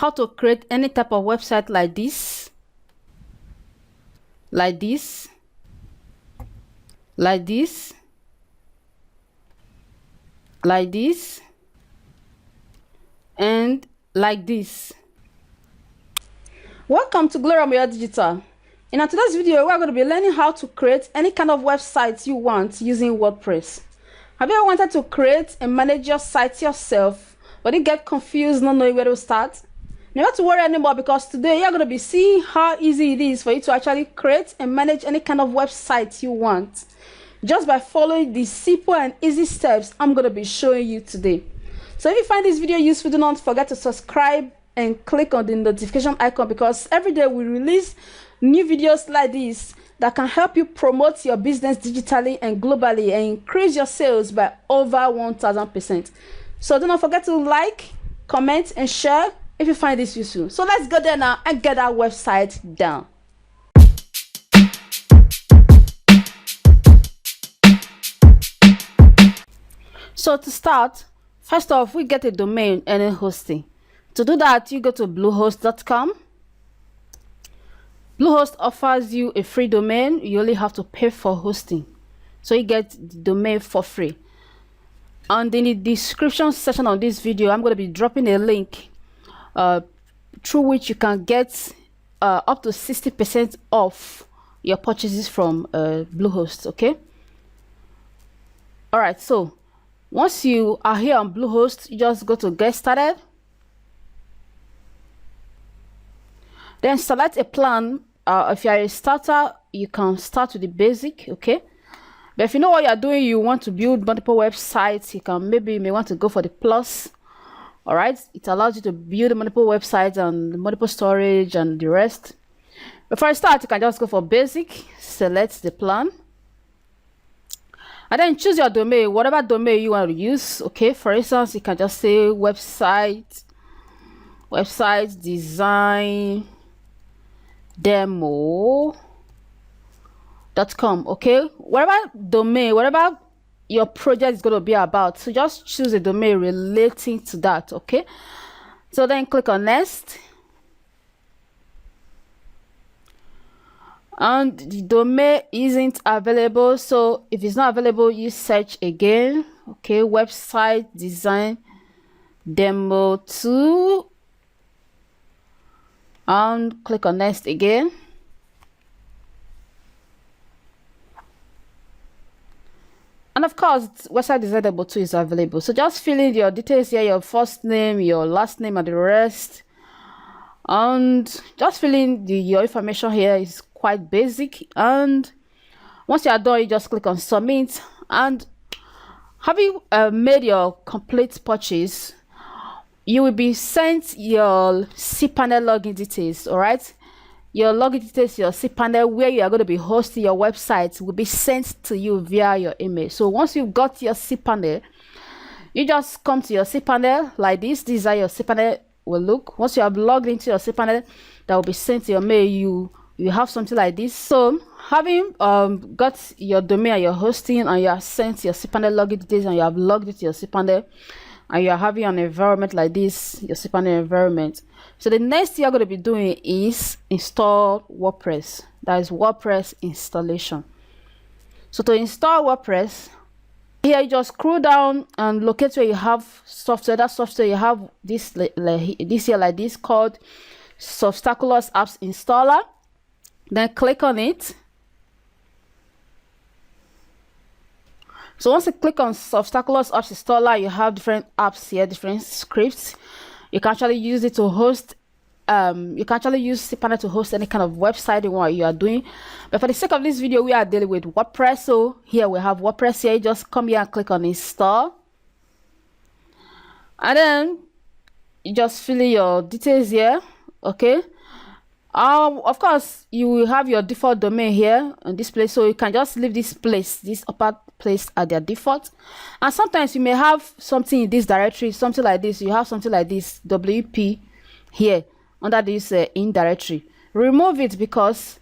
how to create any type of website like this, like this, like this, like this, and like this. Welcome to Gloria Digital. In today's video, we're going to be learning how to create any kind of website you want using WordPress. Have you ever wanted to create and manage your site yourself, but you get confused, not knowing where to start? Never to worry anymore, because today you're going to be seeing how easy it is for you to actually create and manage any kind of website you want, just by following the simple and easy steps I'm going to be showing you today. So if you find this video useful, do not forget to subscribe and click on the notification icon, because every day we release new videos like this that can help you promote your business digitally and globally and increase your sales by over 1000%. So do not forget to like, comment, and share if you find this useful. So let's go there now and get our website down. So to start, first off, we get a domain and a hosting. To do that, you go to bluehost.com. Bluehost offers you a free domain. You only have to pay for hosting, so you get the domain for free. And in the description section of this video, I'm going to be dropping a link through which you can get up to 60% off your purchases from Bluehost. Okay. All right. So once you are here on Bluehost, you just go to Get Started. Then select a plan. If you are a starter, you can start with the basic, okay? But if you know what you're doing, you want to build multiple websites, you may want to go for the plus. All right, it allows you to build multiple websites and multiple storage and the rest. Before I start, you can just go for basic, select the plan, and then choose your domain, whatever domain you want to use. Okay, for instance, you can just say website design demo.com. okay, whatever domain, whatever your project is going to be about, so just choose a domain relating to that. Okay, so then click on next, and the domain isn't available, so if it's not available, you search again. Okay, website design demo 2, and click on next again. And of course, website design demo 2 is available, so just fill in your details here, your first name, your last name, and the rest, and just fill in your information here. Is quite basic, and once you are done, you just click on submit. And having made your complete purchase, you will be sent your cPanel login details. All right, your login details, your cPanel, where you are going to be hosting your website, will be sent to you via your email. So once you've got your cPanel, you just come to your cPanel like this. These are your cPanel will look. Once you have logged into your cPanel, that will be sent to your mail. You have something like this. So having got your domain and your hosting, and you have sent your cPanel login details, and you have logged into your cPanel, and you are having an environment like this, your cPanel environment. So the next thing you're going to be doing is install WordPress. That is WordPress installation. So to install WordPress, here you just scroll down and locate where you have software. That software you have this here like this, called Softaculous Apps Installer. Then click on it. So once you click on Softaculous Apps Installer, you have different apps here, different scripts. You can actually use it to host. You can actually use cPanel to host any kind of website you are doing. But for the sake of this video, we are dealing with WordPress. So here we have WordPress here. You just come here and click on install, and then you just fill in your details here. Okay. Of course, you will have your default domain here in this place, so you can just leave this place, this upper place, at their default. And sometimes you may have something in this directory, something like this. You have something like this WP here under this in directory. Remove it, because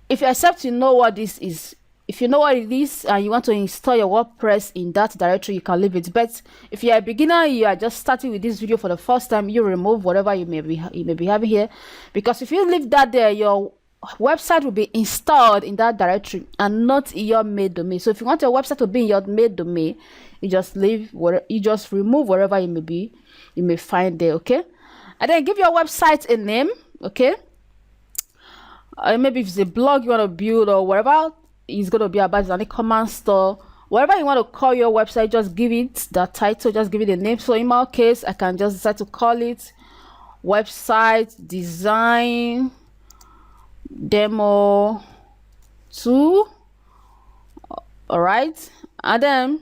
if you accept, you know what this is if you know what it is and you want to install your WordPress in that directory, you can leave it. But if you're a beginner, you are just starting with this video for the first time, you remove whatever you may be having here, because if you leave that there, your website will be installed in that directory and not in your main domain. So if you want your website to be in your main domain, you just remove wherever you may find there. Okay, and then give your website a name. Okay, maybe if it's a blog you want to build or whatever it's going to be about, an e-commerce store, whatever you want to call your website, just give it that title, just give it a name. So in my case, I can just decide to call it website design demo 2. All right, and then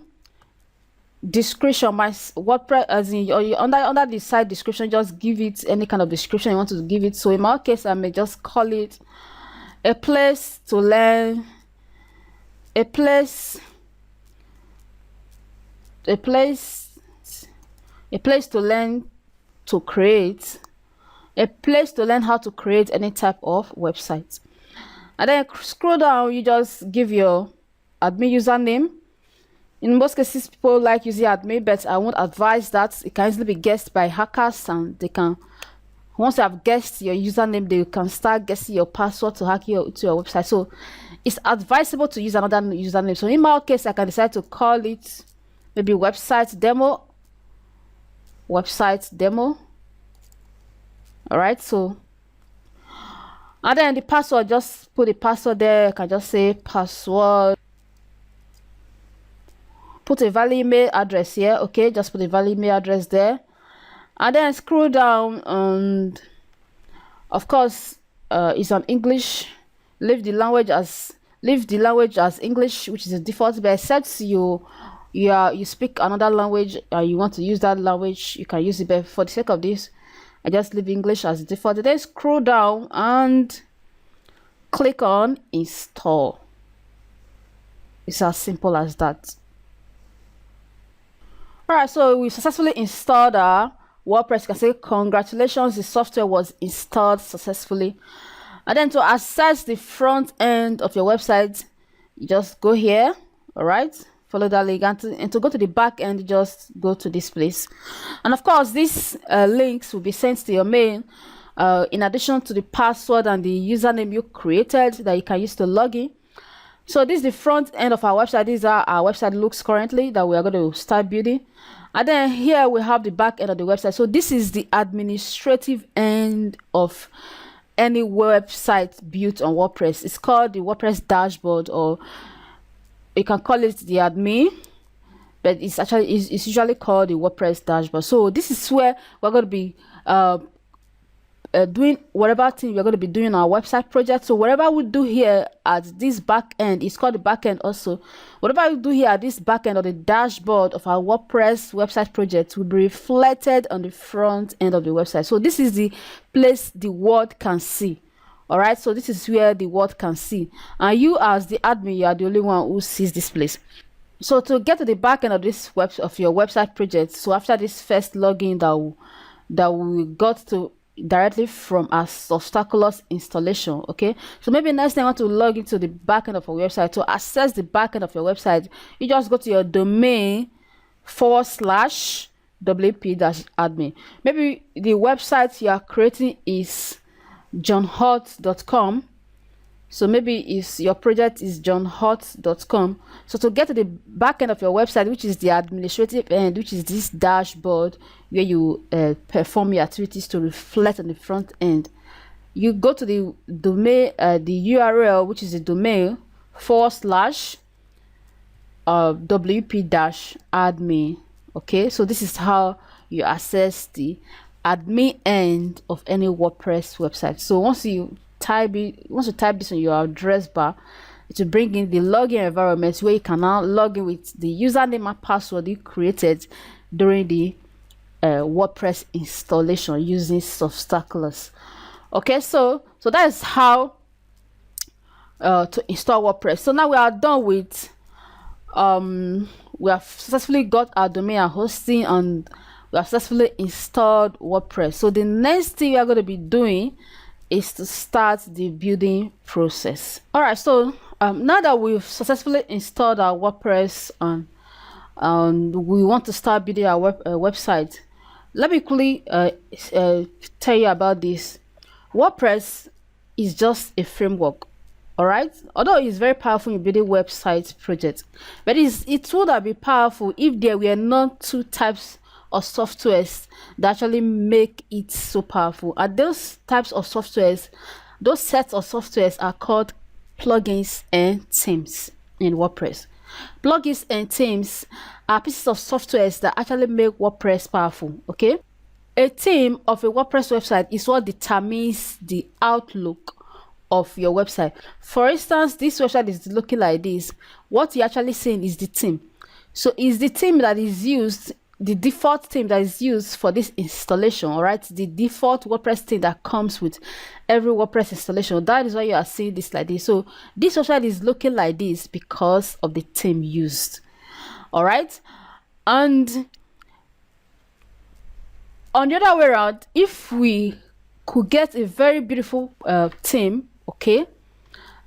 description, my WordPress, as in under the site description, just give it any kind of description you want to give it. So in my case, I may just call it a place to learn, a place to learn to create, a place to learn how to create any type of website. And then scroll down, you just give your admin username. In most cases, people like using admin, but I won't advise that. It can easily be guessed by hackers, and they can, once you have guessed your username, they can start guessing your password to hack to your website. So it's advisable to use another username. So in my case, I can decide to call it maybe website demo. All right, so, and then the password, just put the password there. I can just say password, put a valid email address here. Okay, just put a valid email address there, and then scroll down, and of course it's on English. Leave the language as English, which is the default, but except you speak another language and you want to use that language, you can use it. But for the sake of this, I just leave English as default. Then scroll down and click on install. It's as simple as that. All right, so we successfully installed our WordPress. You can say congratulations, the software was installed successfully. And then to access the front end of your website, you just go here. All right, follow that link, and to go to the back end, just go to this place. And of course, these links will be sent to your mail, in addition to the password and the username you created that you can use to log in. So this is the front end of our website. This is how our website looks currently that we are going to start building. And then here we have the back end of the website. So this is the administrative end of any website built on WordPress. It's called the WordPress dashboard, or you can call it the admin, but it's usually called the WordPress dashboard. So this is where we're going to be doing whatever thing we're going to be doing our website project. So whatever we do here at this back end, it's called the back end also. Whatever we do here at this back end or the dashboard of our WordPress website project will be reflected on the front end of the website. So this is the place the world can see. All right, so this is where the world can see, and you as the admin, you are the only one who sees this place. So to get to the back end of this of your website project, so after this first login that we got to directly from our Obstaculous installation. Okay, so maybe next time you want to log into the backend of your website. To access the backend of your website, you just go to your domain /wp-admin. Maybe the website you are creating is johnhot.com. So maybe your project is johnhot.com. So to get to the backend of your website, which is the administrative end, which is this dashboard where you perform your activities to reflect on the front end, you go to the domain, the URL, which is the domain /wp-admin. Okay, so this is how you access the admin end of any WordPress website. So once you type this on your address bar, it will bring in the login environment where you can now log in with the username and password you created during the WordPress installation using Obstaculous. Okay, so that is how to install WordPress. So now we are done with we have successfully got our domain and hosting, and we have successfully installed WordPress. So the next thing we are going to be doing is to start the building process. All right, so Now that we've successfully installed our WordPress and we want to start building our website, let me quickly tell you about this. WordPress is just a framework, all right? Although it's very powerful in building website projects, but it would be powerful if there were not two types of softwares that actually make it so powerful. And those types of softwares, those sets of softwares are called plugins and themes in WordPress. Plugins and themes are pieces of softwares that actually make WordPress powerful. Okay, a theme of a WordPress website is what determines the outlook of your website. For instance, this website is looking like this. What you're actually seeing is the theme. So it's the theme that is used, the default theme that is used for this installation. All right, the default WordPress theme that comes with every WordPress installation. That is why you are seeing this like this. So this website is looking like this because of the theme used. All right, and on the other way around, if we could get a very beautiful theme, okay,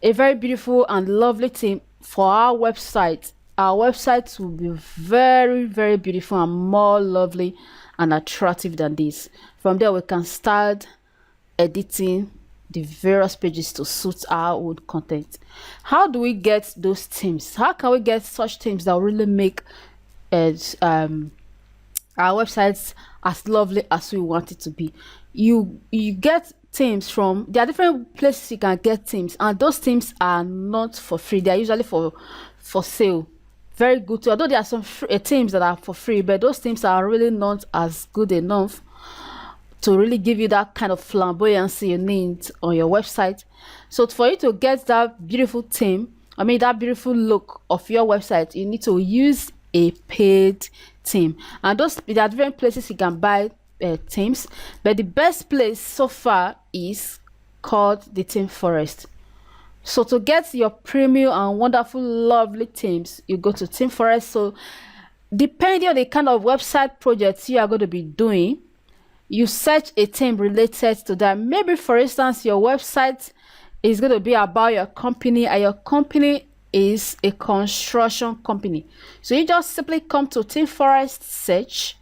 a very beautiful and lovely theme for our website will be very, very beautiful and more lovely and attractive than this. From there, we can start editing the various pages to suit our own content. How do we get those themes? How can we get such themes that really make our websites as lovely as we want it to be? You get themes from, there are different places you can get themes, and those themes are not for free. They are usually for sale. Very good too. Although there are some themes that are for free, but those themes are really not as good enough to really give you that kind of flamboyancy you need on your website. So for you to get that beautiful theme, that beautiful look of your website, you need to use a paid theme. And there are different places you can buy themes, but the best place so far is called the Theme Forest. So to get your premium and wonderful, lovely themes, you go to Theme Forest. So depending on the kind of website projects you are going to be doing, you search a theme related to that. Maybe, for instance, your website is going to be about your company, and your company is a construction company. So you just simply come to Theme Forest search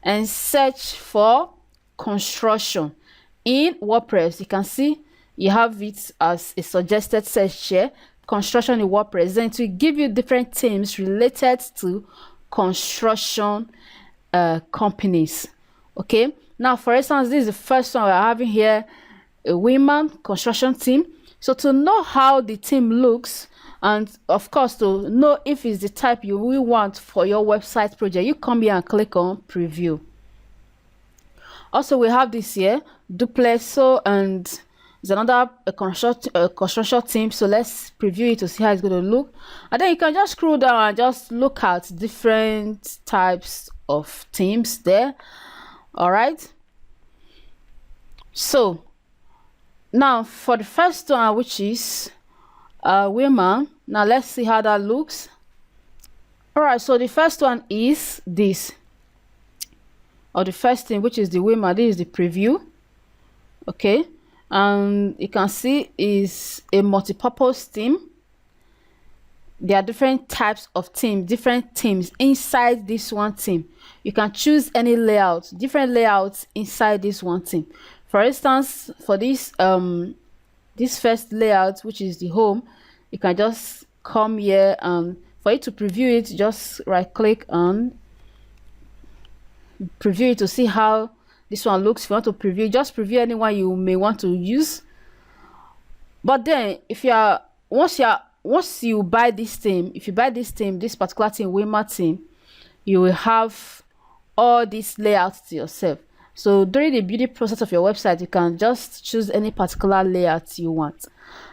and search for construction. In WordPress, you can see you have it as a suggested search here, construction in WordPress. Then to give you different themes related to construction companies. Okay, now for instance, this is the first one we're having here, a women construction theme. So to know how the theme looks, and of course to know if it's the type you will want for your website project, you come here and click on preview. Also, we have this here, duplex. So, and it's another construction theme. So let's preview it to see how it's going to look, and then you can just scroll down and just look at different types of themes there. All right, so now for the first one, which is women, now let's see how that looks. All right, so the first one is this, or the first thing, which is the women. This is the preview. Okay, and you can see is a multi-purpose theme. There are different types of themes, different themes inside this one theme. You can choose any layout, different layouts inside this one theme. For instance, for this this first layout, which is the home, you can just come here, and for you to preview it, just right click on preview it to see how this one looks. If you want to preview, just preview anyone you may want to use. But then if you are once you buy this theme, if you buy this theme, this particular theme, women theme, you will have all these layouts to yourself. So during the building process of your website, you can just choose any particular layout you want.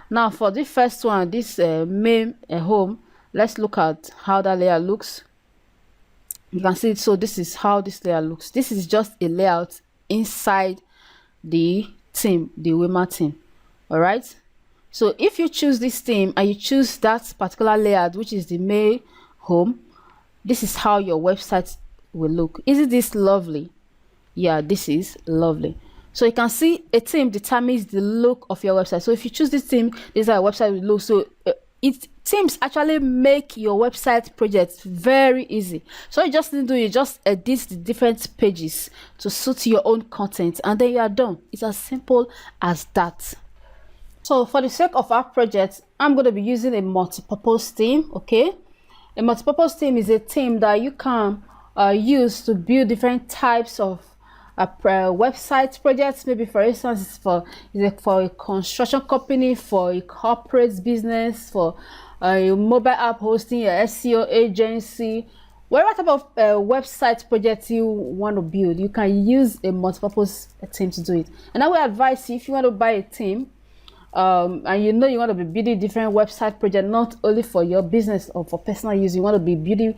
Now for the first one, this main home, let's look at how that layout looks. You can see it. So this is how this layout looks. This is just a layout inside the theme, the women theme. All right, so if you choose this theme and you choose that particular layout, which is the main home, this is how your website will look. Isn't this lovely? Yeah, this is lovely. So you can see a theme determines the look of your website. So if you choose this theme, this is how your website will look. So Themes actually make your website project very easy. So you just need to do is just edit the different pages to suit your own content, and then you are done. It's as simple as that. So for the sake of our project, I'm going to be using a multi-purpose theme. Okay, a multi-purpose theme is a theme that you can use to build different types of website projects. Maybe for instance, it's for a construction company, for a corporate business, for a mobile app hosting, a SEO agency, whatever type of website project you want to build, you can use a multi-purpose theme to do it. And I will advise you, if you want to buy a theme, and you want to be building different website projects, not only for your business or for personal use, you want to be building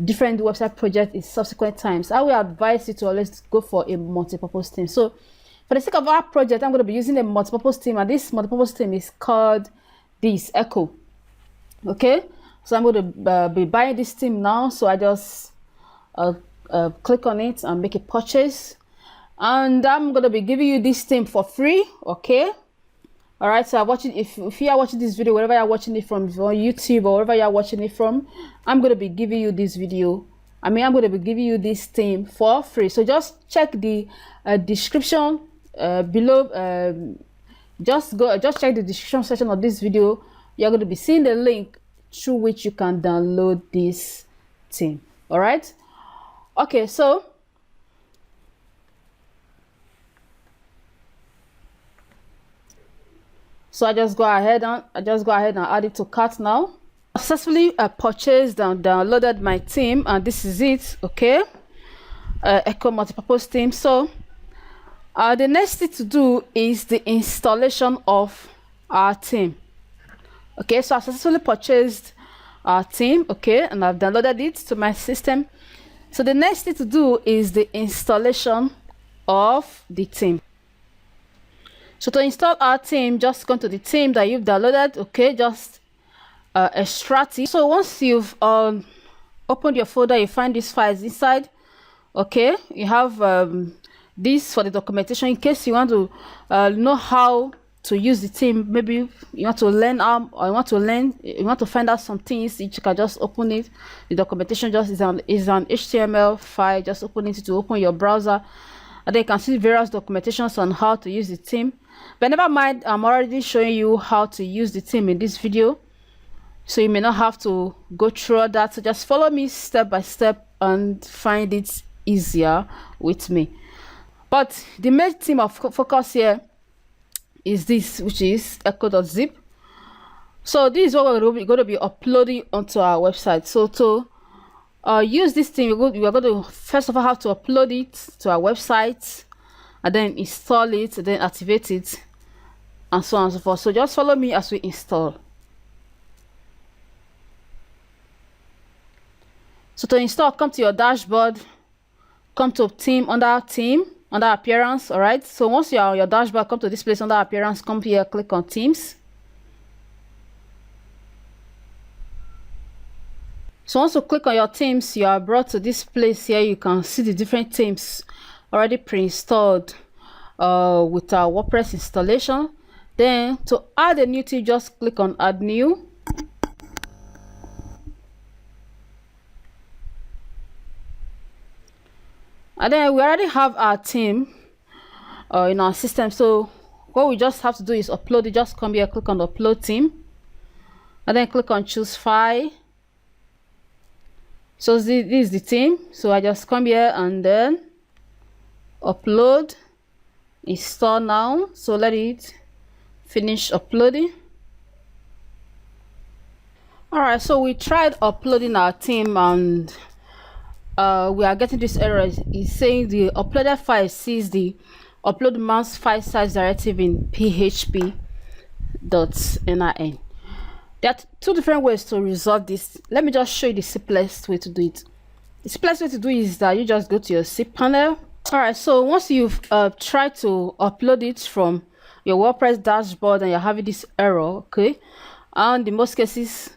different website projects in subsequent times, I will advise you to always go for a multi-purpose theme. So for the sake of our project, I'm going to be using a multi-purpose theme, and this multi-purpose theme is called this Echo. Okay, so I'm going to be buying this theme now. So I just click on it and make a purchase, and I'm going to be giving you this theme for free. Okay. All right, so if you are watching this video, wherever you're watching it from, on YouTube or wherever you're watching it from, I'm going to be giving you this video. I'm going to be giving you this theme for free. So just check the description below. Just check the description section of this video. You're going to be seeing the link through which you can download this theme. All right. Okay, so I just go ahead and add it to cart now. Successfully purchased and downloaded my theme, and this is it. Okay, Echo multipurpose theme. So the next thing to do is the installation of our theme. Okay, so I successfully purchased our theme. Okay, and I've downloaded it to my system. So the next thing to do is the installation of the theme. So to install our theme, just go to the theme that you've downloaded. Okay, just extract it. So once you've opened your folder, you find these files inside. Okay, you have this for the documentation in case you want to know how to use the theme. Maybe you want to learn or you want to find out some things. You can just open it. The documentation just is an HTML file. Just open it to open your browser, and then you can see various documentations on how to use the theme. But never mind, I'm already showing you how to use the theme in this video, so you may not have to go through that. So just follow me step by step and find it easier with me. But the main theme of focus here is this, which is echo.zip. So this is what we're going to be uploading onto our website. So to use this theme, we are going to first of all have to upload it to our website, and then install it, and then activate it, and so on and so forth. So just follow me as we install. So to install, come to your dashboard, come to theme, under appearance. All right, so once you're on your dashboard, come to this place under appearance, come here, click on themes. So once you click on your themes, you are brought to this place here. You can see the different themes already pre-installed with our WordPress installation. Then to add a new theme, just click on add new. And then we already have our theme in our system. So what we just have to do is upload it. Just come here, click on upload theme, and then click on choose file. So this is the theme. So I just come here and then upload, install now. So let it finish uploading. All right, so we tried uploading our theme, and we are getting this error. It's saying the uploaded file sees the upload mask file size directive in php.nin. There are two different ways to resolve this. Let me just show you the simplest way to do it. The simplest way to do it is that you just go to your zip panel. All right, so once you've tried to upload it from your WordPress dashboard and you're having this error, okay, and in most cases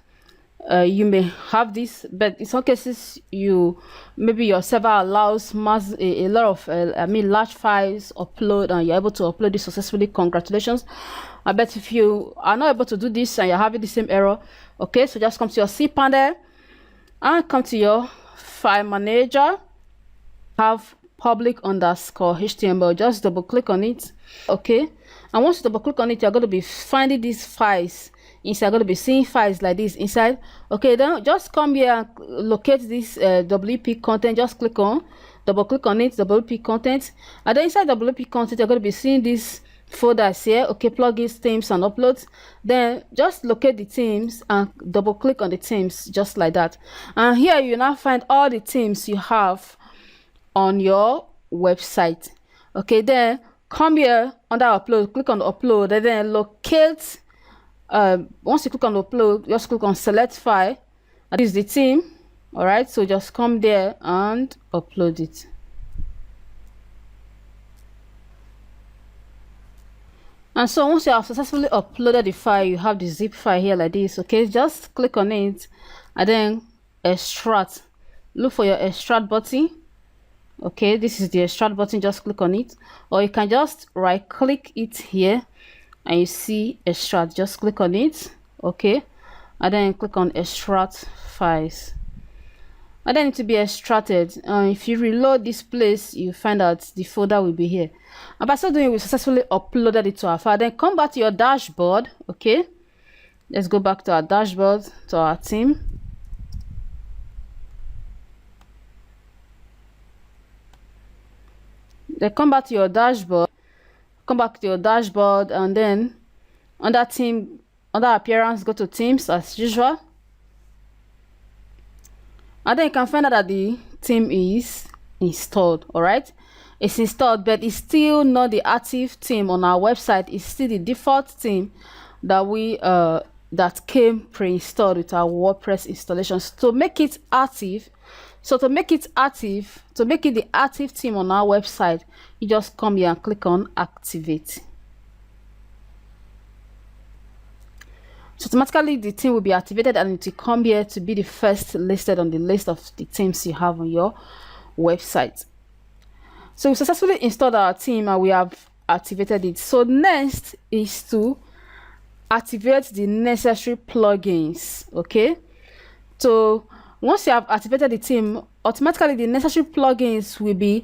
you may have this, but in some cases maybe your server allows a lot of large files upload, and you're able to upload this successfully. Congratulations. But if you are not able to do this and you're having the same error, okay, so just come to your cPanel and come to your file manager, have public_html, just double click on it, okay, and once you double click on it, you're going to be finding these files inside. Going to be seeing files like this inside, okay. Then just come here and locate this WP content, just double click on it, WP content, and then inside WP content you're going to be seeing these folders here, okay, plugins, themes, and uploads. Then just locate the themes and double click on the themes, just like that, and here you now find all the themes you have on your website, okay. Then come here under upload, click on upload, and then locate. Once you click on upload, just click on select file, and this is the theme. All right, so just come there and upload it. And so once you have successfully uploaded the file, you have the zip file here like this, okay. Just click on it and then extract. Look for your extract button, okay. This is the extract button, just click on it, or you can just right click it here and you see extract, just click on it, okay, and then click on extract files, and then it will be extracted. If you reload this place, you find out the folder will be here, and by so doing we successfully uploaded it to our file. Then come back to your dashboard, okay. Let's go back to our dashboard, to our theme. Then come back to your dashboard, and then under theme, under appearance, go to themes as usual, and then you can find out that the theme is installed. All right, it's installed, but it's still not the active theme on our website. It's still the default theme that we that came pre-installed with our WordPress installations. To make it active, to make it the active theme on our website, you just come here and click on activate. So automatically the theme will be activated, and it will come here to be the first listed on the list of the themes you have on your website. So we successfully installed our theme and we have activated it. So next is to activate the necessary plugins, okay. So once you have activated the theme, automatically the necessary plugins will be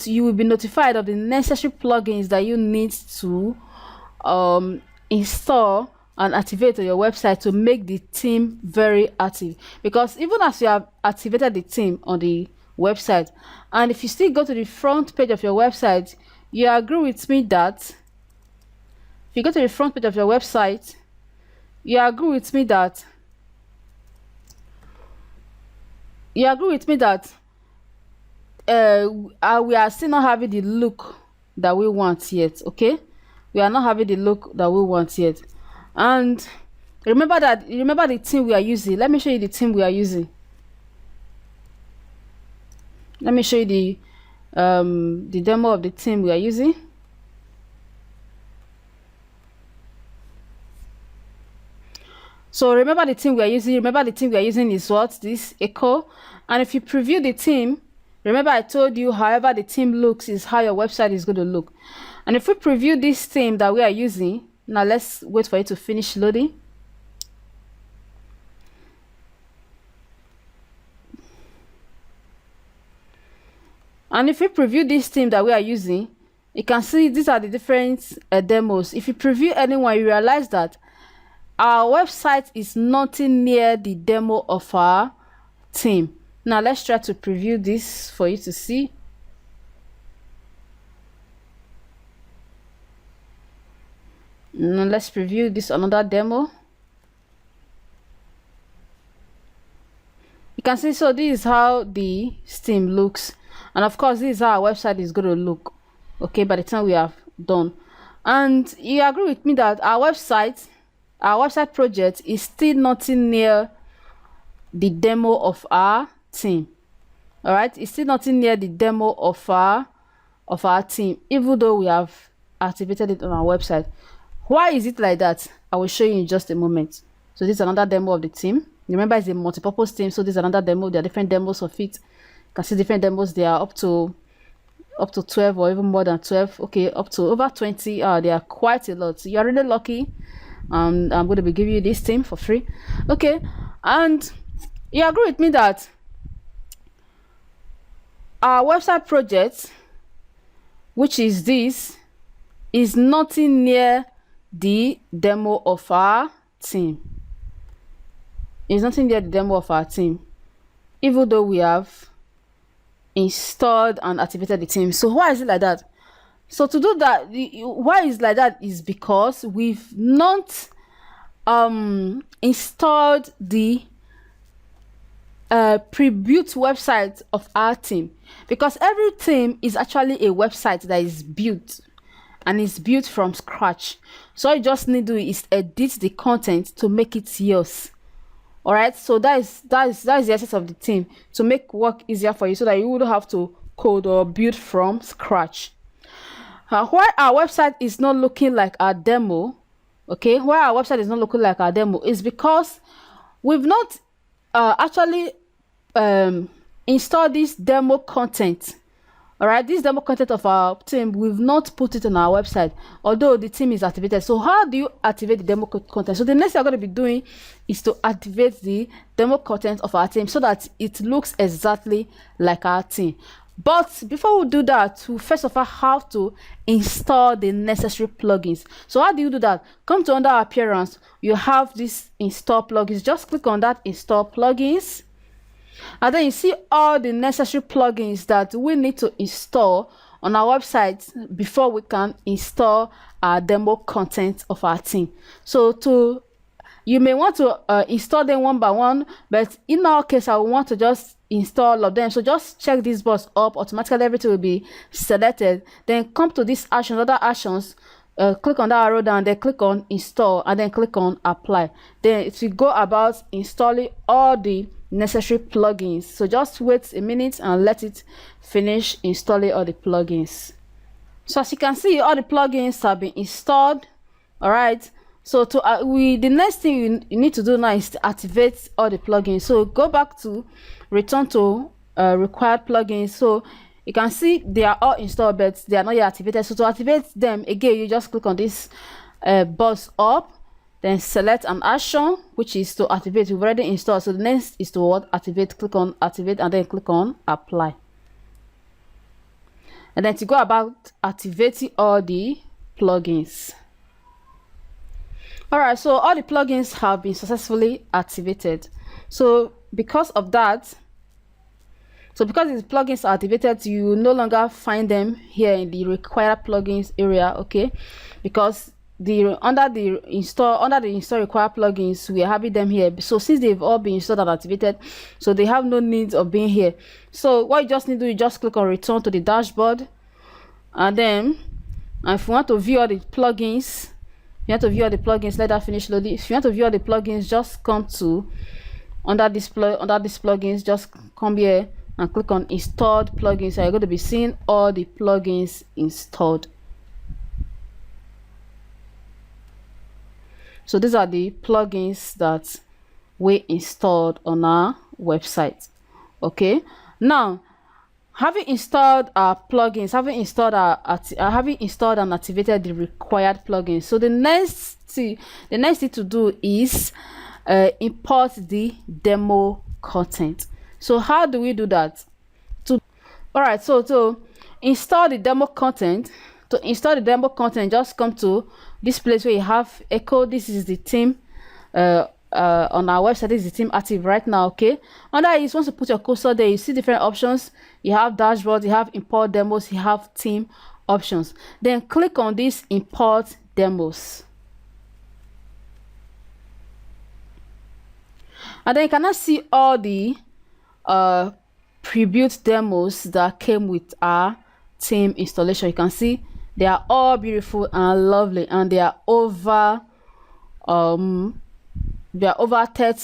you will be notified of the necessary plugins that you need to install and activate on your website to make the theme very active. Because even as you have activated the theme on the website, and if you still go to the front page of your website, you agree with me that if you go to the front page of your website, you agree with me that we are still not having the look that we want yet, okay. We are not having the look that we want yet. And remember the theme we are using. Let me show you the theme we are using. Let me show you the demo of the theme we are using. So remember the theme we are using. Remember the theme we are using is what? This Echo. And if you preview the theme, remember I told you however the theme looks is how your website is going to look. And if we preview this theme that we are using, now let's wait for it to finish loading. And if we preview this theme that we are using, you can see these are the different demos. If you preview anyone, you realize that our website is nothing near the demo of our theme. Now let's try to preview this for you to see. Now let's preview this another demo. You can see, so this is how the theme looks, and of course this is how our website is going to look, okay, by the time we have done. And you agree with me that our website project is still nothing near the demo of our theme. All right, it's still nothing near the demo of our theme, even though we have activated it on our website. Why is it like that? I will show you in just a moment. So this is another demo of the theme. Remember, it's a multi-purpose theme, so this is another demo. There are different demos of it. You can see different demos. They are up to 12 or even more than 12. Okay, up to over 20. They are quite a lot. So you're really lucky. I'm going to be giving you this theme for free. Okay, and you agree with me that our website project, which is this, is nothing near the demo of our theme. It's nothing near the demo of our theme, even though we have installed and activated the theme. So why is it like that? So to do that, why is like that is because we've not installed the pre-built website of our theme, because every theme is actually a website that is built and is built from scratch. So all you just need to do is edit the content to make it yours. All right, so that is the essence of the theme, to make work easier for you, so that you wouldn't have to code or build from scratch. Why our website is not looking like our demo, okay, why our website is not looking like our demo is because we've not actually installed this demo content. All right, this demo content of our theme, we've not put it on our website, although the theme is activated. So how do you activate the demo content? So the next thing I'm going to be doing is to activate the demo content of our theme so that it looks exactly like our theme. But before we do that, we first of all have to install the necessary plugins. So how do you do that? Come to under appearance, you have this install plugins. Just click on that install plugins, and then you see all the necessary plugins that we need to install on our website before we can install our demo content of our theme. So you may want to install them one by one, but in our case, I want to just install all of them. So just check this box up, automatically everything will be selected. Then come to this action, other actions, click on that arrow down, then click on install, and then click on apply. Then it will go about installing all the necessary plugins. So just wait a minute and let it finish installing all the plugins. So as you can see, all the plugins have been installed. All right, so the next thing you need to do now is to activate all the plugins. So go back to return to required plugins. So you can see they are all installed, but they are not yet activated. So to activate them again, you just click on this box up, then select an action, which is to activate. We've already installed, so the next is to what? Activate. Click on activate, and then click on apply. And then to go about activating all the plugins. All right, so all the plugins have been successfully activated. So because of that, because these plugins are activated, you no longer find them here in the required plugins area, okay? Because under the install required plugins, we are having them here. So since they've all been installed and activated, so they have no need of being here. So what you just need to do, you just click on return to the dashboard, and then if you want to view all the plugins, you have to view all the plugins. Let that finish loading. If you want to view all the plugins, just come to under this plugins, just come here and click on installed plugins. So you're going to be seeing all the plugins installed. So these are the plugins that we installed on our website. Okay, now having installed our plugins, having installed and activated the required plugins, so the next thing to do is import the demo content. So how do we do that? All right, so to install the demo content, just come to this place where you have echo. This is the theme on our website. This is the theme active right now. Okay, under it, once you put your cursor there, you see different options. You have dashboard, you have import demos, you have theme options. Then click on this import demos, and then you cannot see all the pre-built demos that came with our theme installation. You can see they are all beautiful and lovely, and they are over 30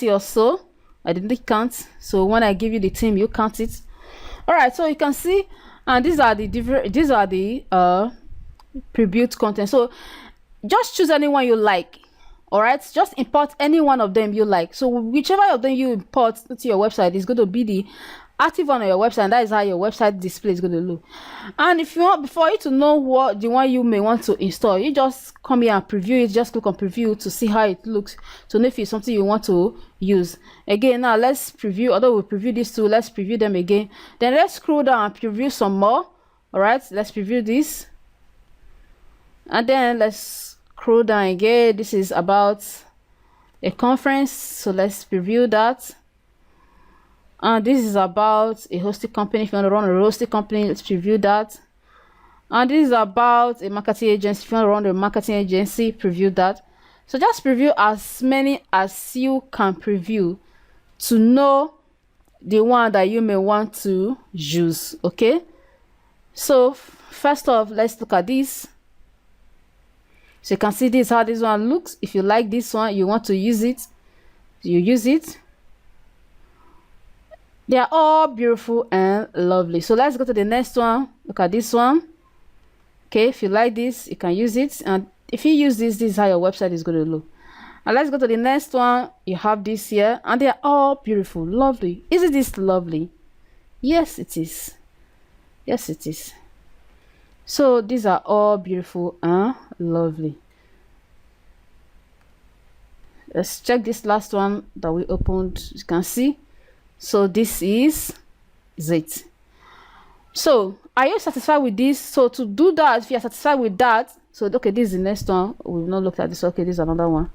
or so. I didn't count, so when I give you the theme, you count it. All right, so you can see, and these are the pre-built content. So just choose anyone you like. All right, just import any one of them you like. So whichever of them you import to your website is going to be the active one on your website, and that is how your website display is going to look. And if you want, before you to know what the one you may want to install, you just come here and preview it. Just click on preview to see how it looks, to know if it's something you want to use. Again, now let's preview. Although we preview these two, let's preview them again. Then let's scroll down and preview some more. All right, let's preview this, and then let's scroll down again. This is about a conference, so let's preview that. And this is about a hosting company. If you want to run a hosting company, let's preview that. And this is about a marketing agency. If you want to run a marketing agency, preview that. So just preview as many as you can preview to know the one that you may want to use. Okay, so first off, let's look at this. So you can see this, how this one looks. If you like this one, you want to use it, you use it. They are all beautiful and lovely. So let's go to the next one. Look at this one. Okay, if you like this, you can use it. And if you use this, this is how your website is going to look. And let's go to the next one. You have this here, and they are all beautiful, lovely. Isn't this lovely? Yes, it is. Yes, it is. So these are all beautiful and lovely. Let's check this last one that we opened. You can see. So this is it. So are you satisfied with this? So to do that, if you are satisfied with that, so okay, this is the next one. We've not looked at this. Okay, this is another one.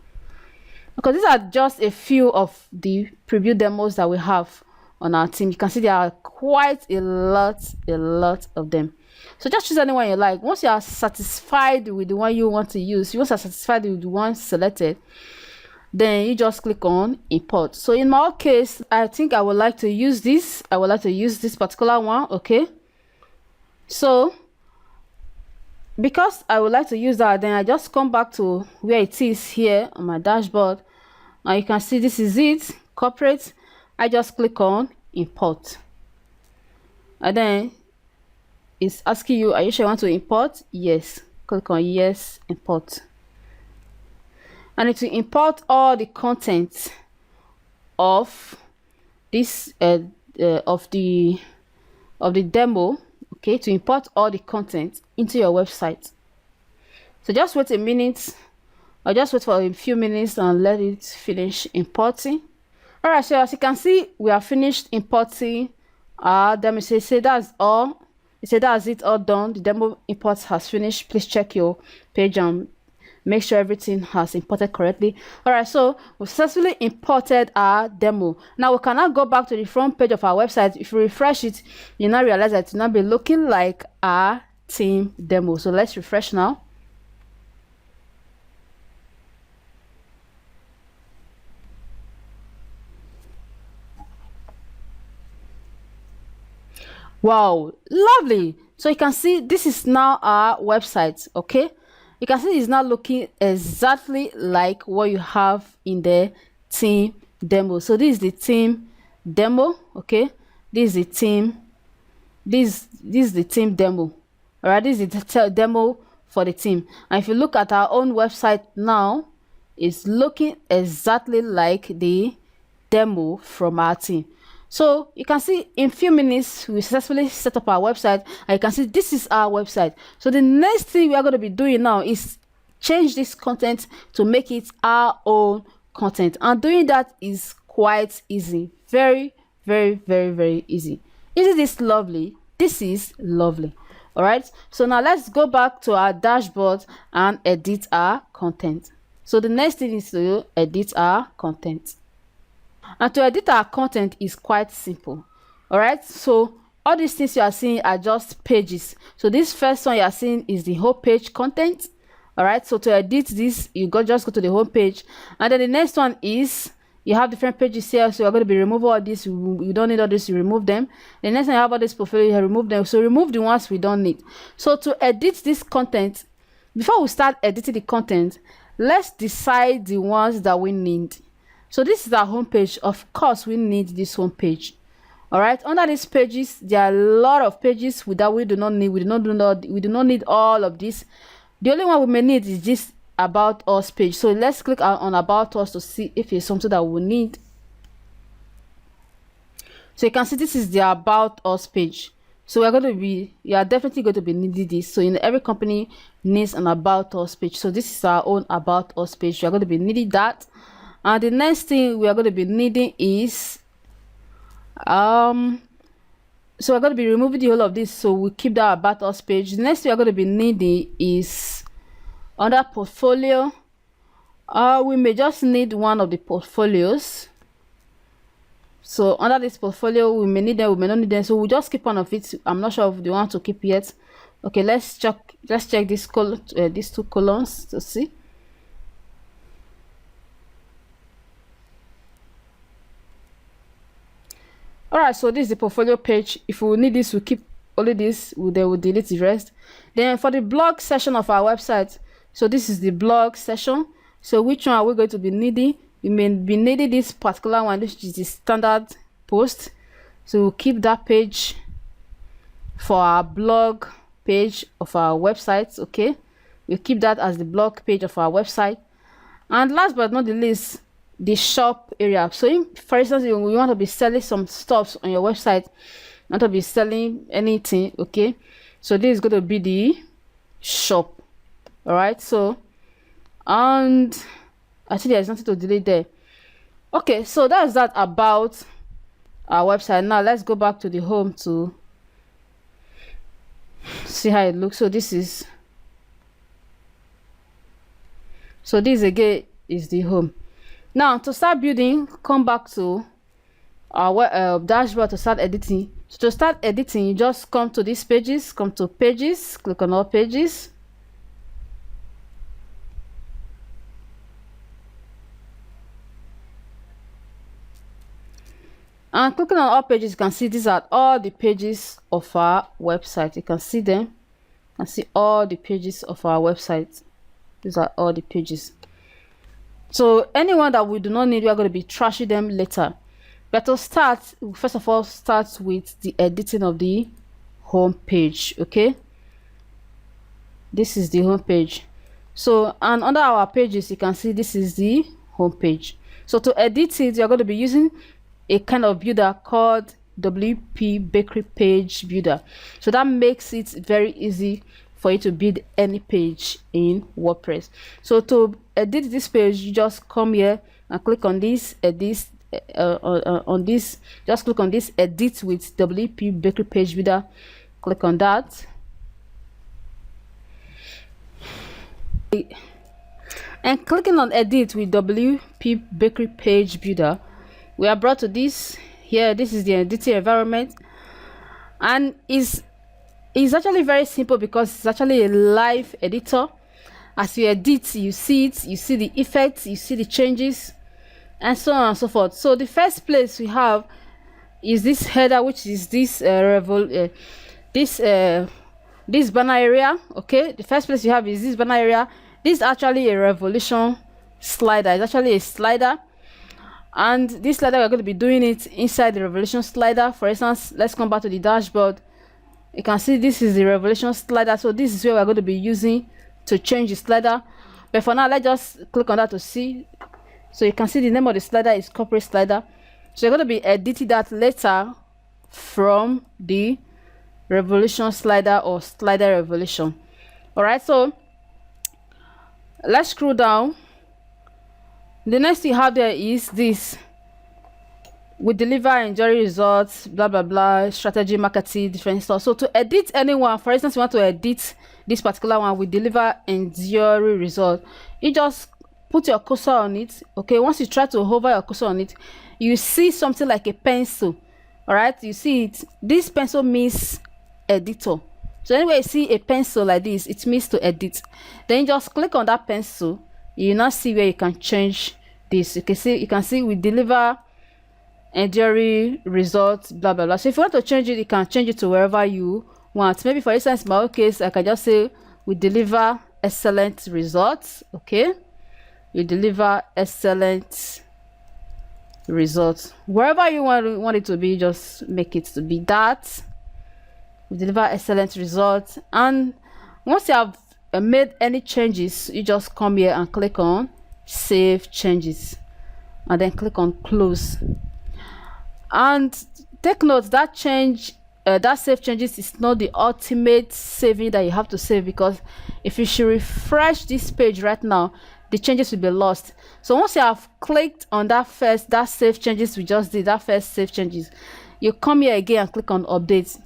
Okay, these are just a few of the preview demos that we have on our team. You can see there are quite a lot of them. So just choose anyone you like. Once you are satisfied with the one you want to use, once you are satisfied with the one selected, then you just click on import. So in my case, I think I would like to use this. I would like to use this particular one. Okay, so because I would like to use that, then I just come back to where it is here on my dashboard, and you can see this is it, corporate. I just click on import, and then it's asking you, are you sure you want to import? Yes. Click on yes, import. And it will import all the content of this of the demo. Okay, to import all the content into your website. So just wait a minute, or just wait for a few minutes and let it finish importing. All right, so as you can see, we are finished importing our demo. So say that's all. It said that's it, all done. The demo import has finished. Please check your page and make sure everything has imported correctly. All right, so we've successfully imported our demo. Now we can now go back to the front page of our website. If you refresh it, you now realize that it will now be looking like our team demo. So let's refresh now. Wow, lovely. So you can see this is now our website. Okay, you can see it's now looking exactly like what you have in the team demo. So this is the team demo. Okay, this is the team, this is the team demo. All right, this is the demo for the team. And if you look at our own website now, it's looking exactly like the demo from our team. So you can see in few minutes we successfully set up our website, and you can see this is our website. So the next thing we are going to be doing now is change this content to make it our own content, and doing that is quite easy. Very easy. Isn't this lovely? This is lovely. All right, so now let's go back to our dashboard and edit our content. So the next thing is to edit our content. And to edit our content is quite simple. All right, so all these things you are seeing are just pages. So this first one you are seeing is the whole page content. All right, so to edit this, you just go to the home page, and then the next one is you have different pages here. So you're going to be remove all this. You don't need all this, you remove them. The next time you have all this portfolio, you remove them. So remove the ones we don't need. So to edit this content, before we start editing the content, let's decide the ones that we need. So this is our home page. Of course, we need this home page. All right, under these pages, there are a lot of pages that we do not need. We do not need all of this. The only one we may need is about us page. So let's click on about us to see if it's something that we need. So you can see this is the about us page. So you are definitely going to be needing this. So in every company needs an about us page. So this is our own about us page. You are going to be needing that. And the next thing we are going to be needing is so we're going to be removing the whole of this, so we keep that about us page. The next thing we're going to be needing is under portfolio. We may just need one of the portfolios. So under this portfolio, we may need them, we may not need them, so we'll just keep one of it. I'm not sure if they want to keep yet. Okay, let's check this column, these two columns to see. All right, so this is the portfolio page. If we need this, we'll keep only this, then we'll delete the rest. Then for the blog section of our website, so this is the blog section. So which one are we going to be needing? We may be needing this particular one, which is the standard post. So we'll keep that page for our blog page of our website. Okay, we'll keep that as the blog page of our website. And last but not the least, the shop area. So for instance, you want to be selling some stuff on your website, you want to be selling anything. Okay, so this is going to be the shop. All right, so and I think there's nothing to delete there. Okay, so that's that about our website. Now let's go back to the home to see how it looks. So this again is the home. Now to start building, come back to our dashboard to start editing. So to start editing, you just come to these pages, come to pages, click on all pages. And clicking on all pages, you can see these are all the pages of our website. You can see them. You can see all the pages of our website. These are all the pages. So anyone that we do not need, we are going to be trashing them later. But to start, first of all, start with the editing of the home page. Okay, this is the home page. So, and under our pages, you can see this is the home page. So to edit it, you're going to be using a kind of builder called WP Bakery Page Builder. So that makes it very easy for you to build any page in WordPress. So to edit this page, you just come here and click on this edit on this. Just click on this edit with WP Bakery Page Builder. Click on that. And clicking on edit with WP Bakery Page Builder, we are brought to this here. This is the editing environment, and it's actually very simple because it's actually a live editor. As you edit, you see it, you see the effects, you see the changes, and so on and so forth. So the first place we have is this header, which is this this banner area. Okay, the first place you have is this banner area. This is actually a revolution slider. It's actually a slider. And this slider, we're going to be doing it inside the revolution slider. For instance, let's come back to the dashboard. You can see this is the revolution slider. So this is where we're going to be using to change the slider. But for now, let's just click on that to see. So you can see the name of the slider is corporate slider. So you're going to be editing that later from the revolution slider or slider revolution. All right, so let's scroll down. The next thing you have there is this: we deliver enduring results, blah blah blah, strategy, marketing, different stuff. So to edit anyone, for instance, you want to edit this particular one, we deliver enduring result. You just put your cursor on it. Okay, once you try to hover your cursor on it, you see something like a pencil. All right, you see it. This pencil means editor. So anyway, you see a pencil like this, it means to edit. Then you just click on that pencil. You now see where you can change this. You can see we deliver enduring results, blah blah blah. So if you want to change it, you can change it to wherever you want. Maybe for instance, in my own case, I can just say we deliver excellent results. Okay, we deliver excellent results. Wherever you want it to be, just make it to be that. We deliver excellent results. And once you have made any changes, you just come here and click on save changes and then click on close. And take note that that save changes is not the ultimate saving that you have to save, because if you should refresh this page right now, the changes will be lost. So once you have clicked on that save changes we just did, that first save changes, you come here again and click on update.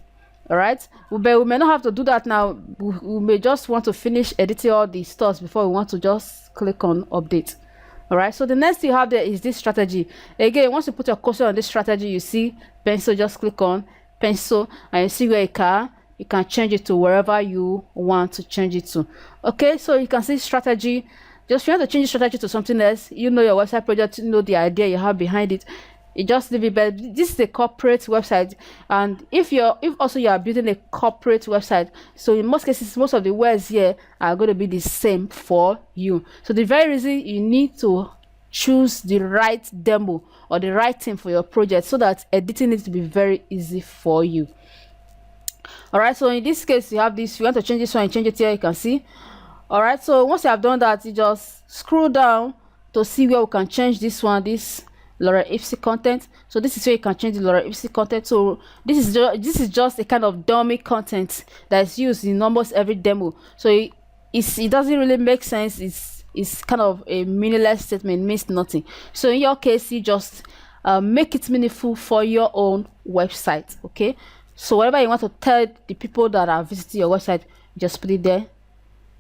All right, but we may not have to do that now. We may just want to finish editing all the stuff before we want to just click on update. All right, so the next thing you have there is this strategy. Again, once you put your cursor on this strategy, you see pencil, just click on pencil and you see where you can change it to wherever you want to change it to. Okay, so you can see strategy. Just if you want to change strategy to something else, you know your website project, you know the idea you have behind it, you just leave it. But this is a corporate website, and if also you are building a corporate website, so in most cases most of the words here are going to be the same for you. So the very reason you need to choose the right demo or the right thing for your project, so that editing it to be very easy for you. All right, so in this case you have this. If you want to change this one, you change it here, you can see. All right, so once you have done that, you just scroll down to see where we can change this one, this Laura Ipsy content. So this is where you can change the Laura Ipsy content. So this is just a kind of dummy content that is used in almost every demo. So it doesn't really make sense. It's kind of a meaningless statement, means nothing. So in your case, you just make it meaningful for your own website. Okay, so whatever you want to tell the people that are visiting your website, just put it there.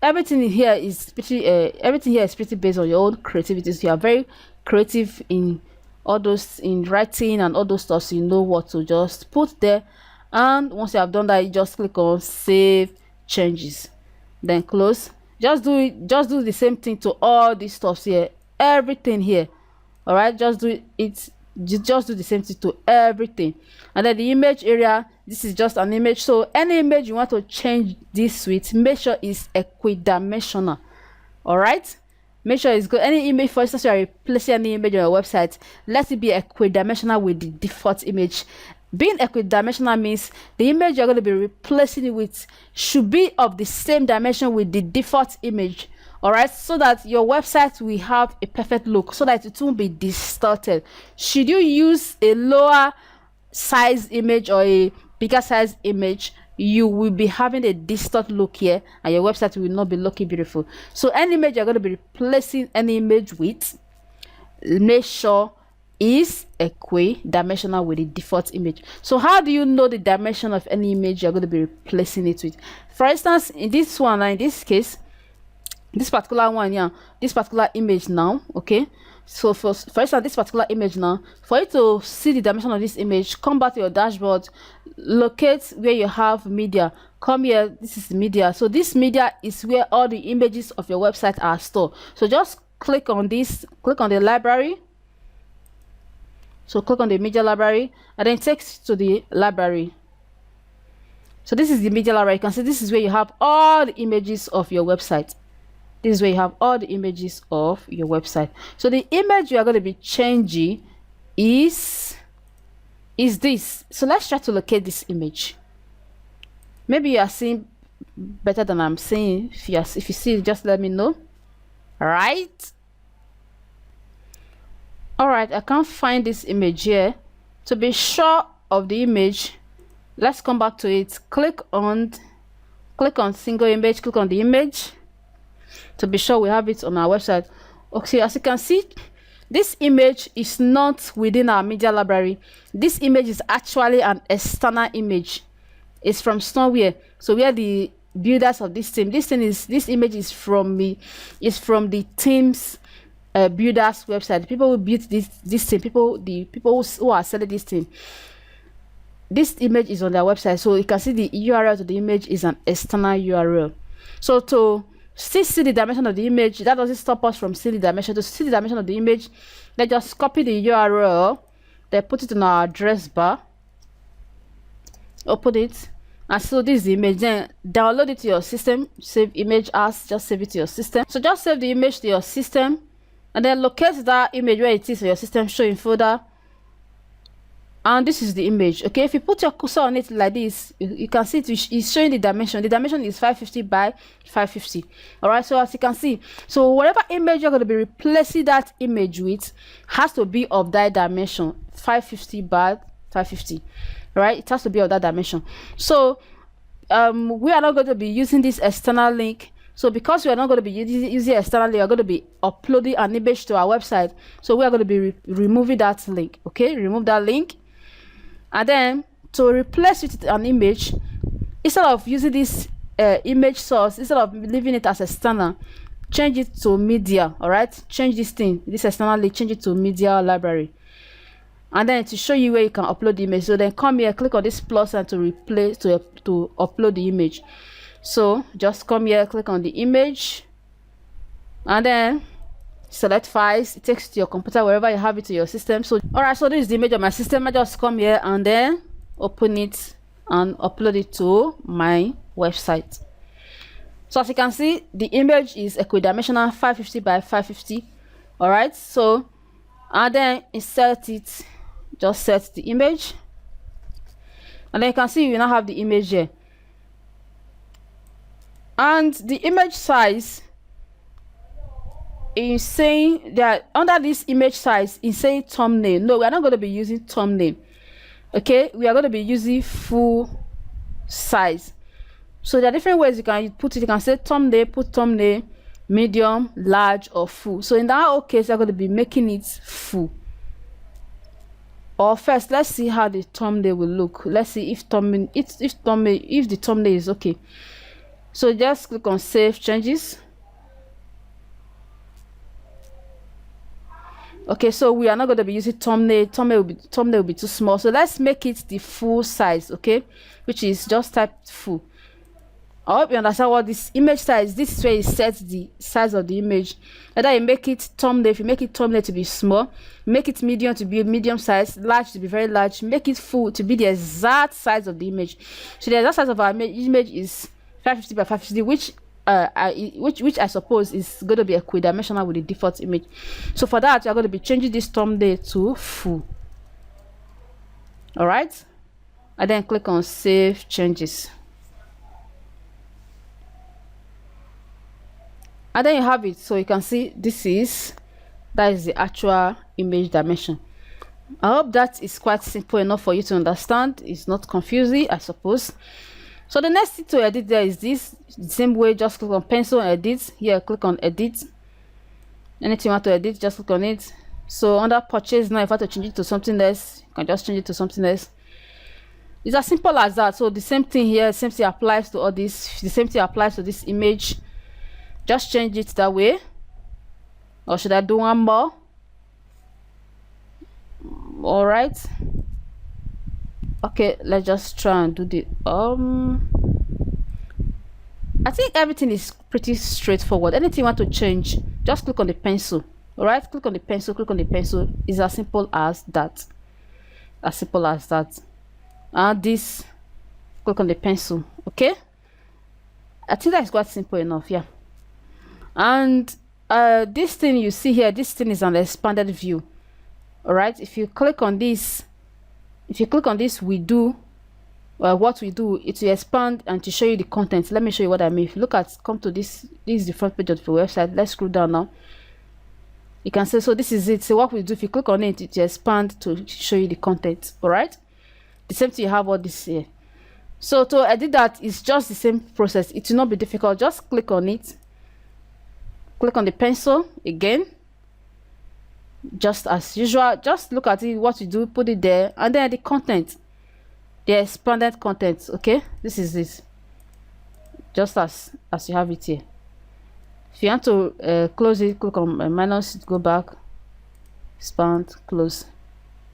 Everything here is pretty based on your own creativity. So you are very creative in all those, in writing and all those stuff, so you know what to just put there. And once you have done that, you just click on save changes, then close. Just do the same thing to all these stuffs here, everything here. All right, just do the same thing to everything. And then the image area, this is just an image, so any image you want to change this with, make sure it's equidimensional. All right, make sure it's good. Any image, for instance, you are replacing any image on your website, let it be equidimensional with the default image. Being equidimensional means the image you're going to be replacing it with should be of the same dimension with the default image. All right, so that your website will have a perfect look, so that it won't be distorted. Should you use a lower size image or a bigger size image, you will be having a distorted look here, and your website will not be looking beautiful. So any image you're going to be replacing any image with, make sure is equidimensional with the default image. So how do you know the dimension of any image you're going to be replacing it with? For instance, in this one, in this case, this particular one, yeah, this particular image now, okay, so for instance, this particular image now, for you to see the dimension of this image, come back to your dashboard, locate where you have media, come here, this is media. So this media is where all the images of your website are stored. So just click on this, click on the library. So click on the media library, and then it takes you to the library. So this is the media library. You can see this is where you have all the images of your website. This is where you have all the images of your website. So the image you are going to be changing is this. So let's try to locate this image. Maybe you are seeing better than I'm seeing. If you see it, just let me know. All right. All right, I can't find this image here. To be sure of the image, let's come back to it. Click on single image, click on the image to be sure we have it on our website. Okay, as you can see, this image is not within our media library. This image is actually an external image. It's from somewhere. So we are the builders of this theme. This image is from the team's builders website. People who built this theme, the people who are selling this theme. This image is on their website, so you can see the URL to the image is an external URL. So to still see the dimension of the image, that doesn't stop us from seeing the dimension. To see the dimension of the image, let's just copy the URL, then put it in our address bar, open it, and so this is the image. Then download it to your system, save image as, just save it to your system. So just save the image to your system, and then locate that image where it is on your system, show in folder. and this is the image. Okay, if you put your cursor on it like this, you can see it's showing the dimension. The dimension is 550 by 550. All right, so as you can see, so whatever image you're going to be replacing that image with has to be of that dimension, 550 by 550. All right, it has to be of that dimension. So we are not going to be using this external link. So because we are not going to be using externally, we are going to be uploading an image to our website. So we are going to be removing that link. Okay, remove that link. And then to replace it with an image, instead of using this image source, instead of leaving it as external, change it to media. All right, change this thing, this externally, change it to media library. And then to show you where you can upload the image, so then come here, click on this plus and to replace to upload the image. So just come here, click on the image, and then select files. It takes to your computer wherever you have it to your system. So all right, so this is the image of my system. I just come here and then open it and upload it to my website. So as you can see, the image is equidimensional, 550 by 550. All right, so and then insert it, just set the image, and then you can see you now have the image here. And the image size is saying that under this image size is saying thumbnail. No, we are not going to be using thumbnail. Okay, we are going to be using full size. So there are different ways you can put it. You can say thumbnail, put thumbnail, medium, large, or full. So in that whole case, you're going to be making it full. Or first, let's see how the thumbnail will look. Let's see if the thumbnail is okay. So just click on save changes. Okay, so we are not going to be using thumbnail. Thumbnail will be too small. So let's make it the full size, okay? Which is just type full. I hope you understand what this image size. This is where it sets the size of the image. Either you make it thumbnail. If you make it thumbnail to be small, make it medium to be medium size, large to be very large, make it full to be the exact size of the image. So the exact size of our image is 550 by 550, which I suppose is going to be equidimensional with the default image. So for that, you're going to be changing this thumbnail to full. All right, and then click on save changes, and then you have it. So you can see that is the actual image dimension. I hope that is quite simple enough for you to understand. It's not confusing, I suppose. So the next thing to edit there is this. The same way, just click on pencil and edit. Here, click on edit. Anything you want to edit, just click on it. So under purchase now, if I want to change it to something else, you can just change it to something else. It's as simple as that. So the same thing here, the same thing applies to all this. The same thing applies to this image. Just change it that way. Or should I do one more? All right. Okay, let's just try and do the I think everything is pretty straightforward. Anything you want to change, just click on the pencil. All right, click on the pencil, click on the pencil. It's as simple as that. As simple as that. And this, click on the pencil. Okay, I think that's quite simple enough. Yeah. And this thing you see here, this thing is an expanded view. All right, if you click on this, we do what we do, it will expand and to show you the content. Let me show you what I mean. If you look at, come to this is the front page of the website. Let's scroll down now. You can say, so this is it. So what we do, if you click on it, it will expand to show you the content. All right, the same thing, you have all this here. So to edit that is just the same process. It will not be difficult. Just click on it, click on the pencil again, just as usual. Just look at it, what you do, put it there, and then the content, the expanded content. Okay, this is this, just as you have it here. If you want to close it, click on minus, go back, expand, close.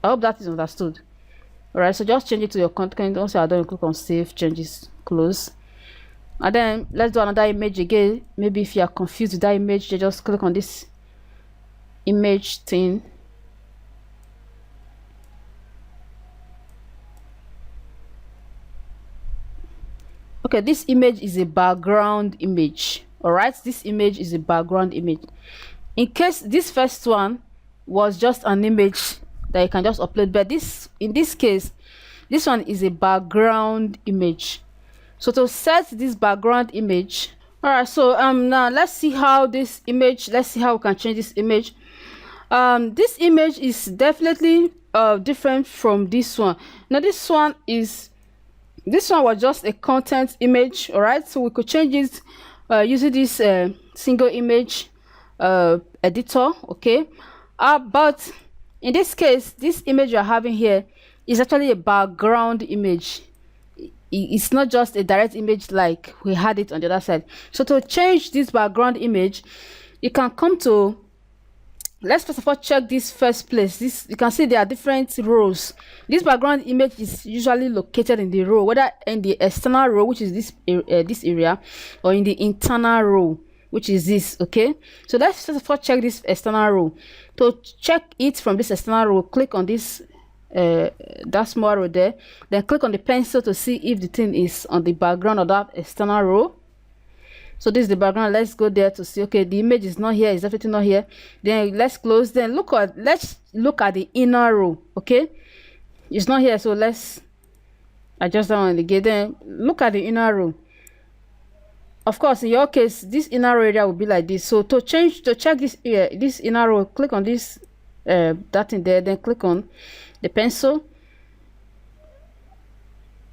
I hope that is understood. All right, so just change it to your content. Once you are done, click on save changes, close. And then let's do another image again. Maybe if you are confused with that image, you just click on this image thing. Okay, this image is a background image. All right, this image is a background image. In case this first one was just an image that you can just upload. But this, in this case, this one is a background image. So to set this background image, all right, so now let's see how this image, let's see how we can change this image. This image is definitely different from this one. Now this one was just a content image, all right, so we could change it using this single image editor, okay. But in this case, this image you're having here is actually a background image. It's not just a direct image like we had it on the other side. So to change this background image, you can come to, let's first of all check this first place. This, you can see there are different rows. This background image is usually located in the row, whether in the external row, which is this area, or in the internal row, which is this, okay. So let's first of all check this external row. To check it from this external row, click on this that small row there, then click on the pencil to see if the thing is on the background of that external row. So this is the background. Let's go there to see, okay, the image is not here, is everything not here. Then let's close, then let's look at the inner row, okay. It's not here, so let's adjust that one again. Then look at the inner row. Of course, in your case, this inner row area will be like this. So to check this this inner row, click on this that thing there, then click on the pencil,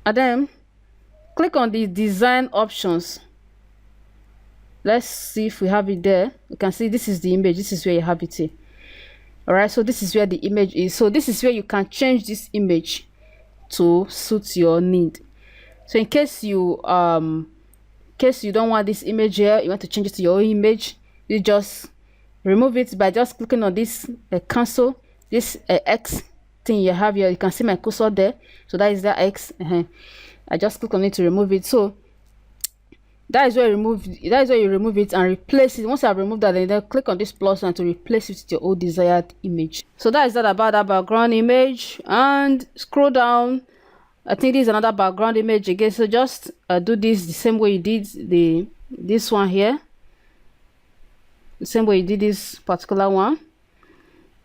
and then click on the design options. Let's see if we have it there. You can see this is the image, this is where you have it here. All right, so this is where the image is. So this is where you can change this image to suit your need. So in case you don't want this image here, you want to change it to your own image, you just remove it by just clicking on this cancel, this X thing you have here. You can see my cursor there, so that is the X. I just click on it to remove it. So that is where you remove it and replace it. Once you have removed that, then click on this plus and to replace it with your old desired image. So that is that about that background image. And scroll down, I think this is another background image again. So just do this the same way you did this one here, the same way you did this particular one.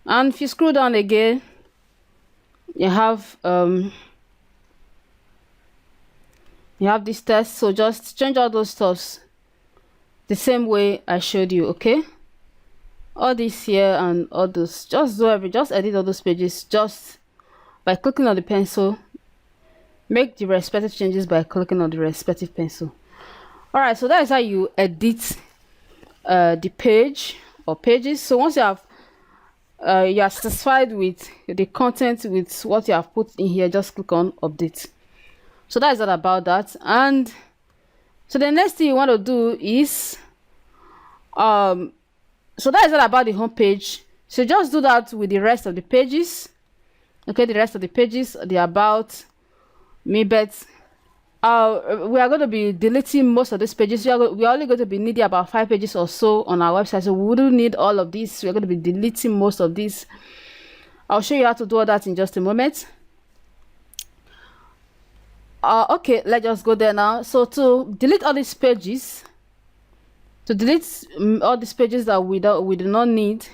And if you scroll down again, you have this text. So just change all those stuffs the same way I showed you, okay. All this here and all those, just edit all those pages just by clicking on the pencil. Make the respective changes by clicking on the respective pencil. All right, so that is how you edit the page or pages. So once you have you are satisfied with the content, with what you have put in here, just click on update. So that is all about that. And so the next thing you want to do is so that is all about the home page. So just do that with the rest of the pages, okay. The rest of the pages, the about me, but we are going to be deleting most of these pages. We are only going to be needing about 5 pages or so on our website, so we wouldn't need all of this. We're going to be deleting most of this. I'll show you how to do all that in just a moment. Okay, let's just go there now. So to delete all these pages, to delete all these pages that we do not need,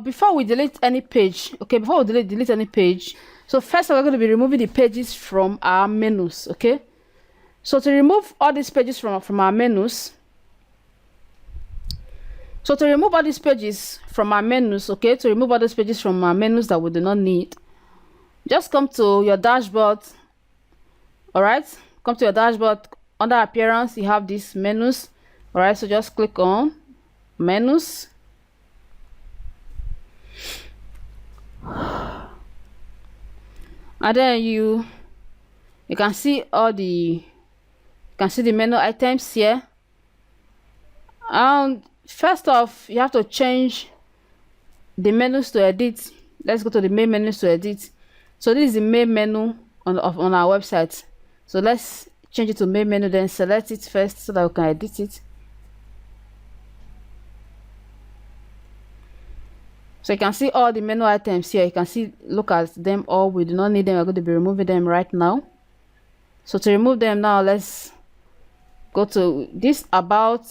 before we delete any page, okay, before we delete any page, so first we're going to be removing the pages from our menus, okay. So to remove all these pages from our menus, okay, to remove all these pages from our menus that we do not need, just come to your dashboard. All right, come to your dashboard. Under appearance, you have these menus. All right, so just click on menus. And then you can see the menu items here. And first off, you have to change the menus to edit. Let's go to the main menus to edit. So this is the main menu on our website. So let's change it to main menu, then select it first so that we can edit it. So you can see all the menu items here. You can see, look at them all. We do not need them. We're going to be removing them right now. So to remove them now, let's go to this about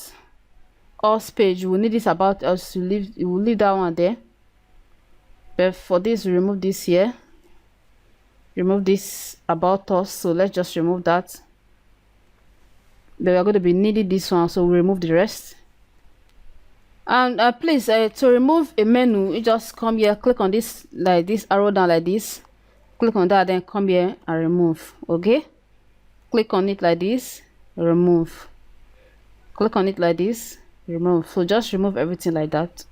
us page. We need this about us. We'll leave that one there. But for this, we remove this here, remove this about us, so let's just remove that. Then we're going to be needing this one, so we remove the rest. And please, to remove a menu, you just come here, click on this, like this arrow down like this, click on that, then come here and remove. Okay, click on it like this, remove, click on it like this, remove. So just remove everything like that.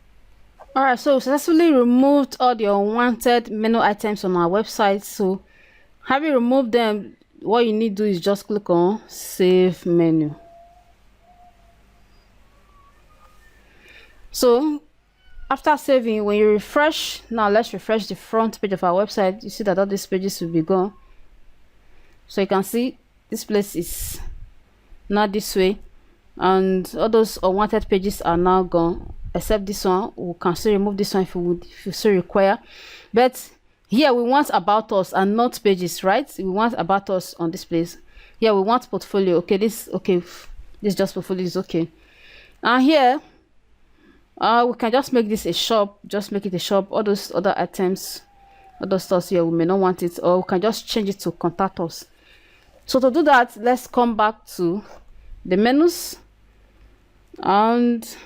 All right, so successfully removed all the unwanted menu items on our website. So having removed them, what you need to do is just click on save menu. So after saving, when you refresh, now let's refresh the front page of our website, you see that all these pages will be gone. So you can see this place is not this way, and all those unwanted pages are now gone, except this one. We can still remove this one if you so require. But here we want about us and not pages, right? We want about us on this place. Here we want portfolio. Okay, this just portfolio is okay. And here we can just make this a shop, just make it a shop. All those other items, other stuff here, we may not want it, or we can just change it to contact us. So to do that, let's come back to the menus, and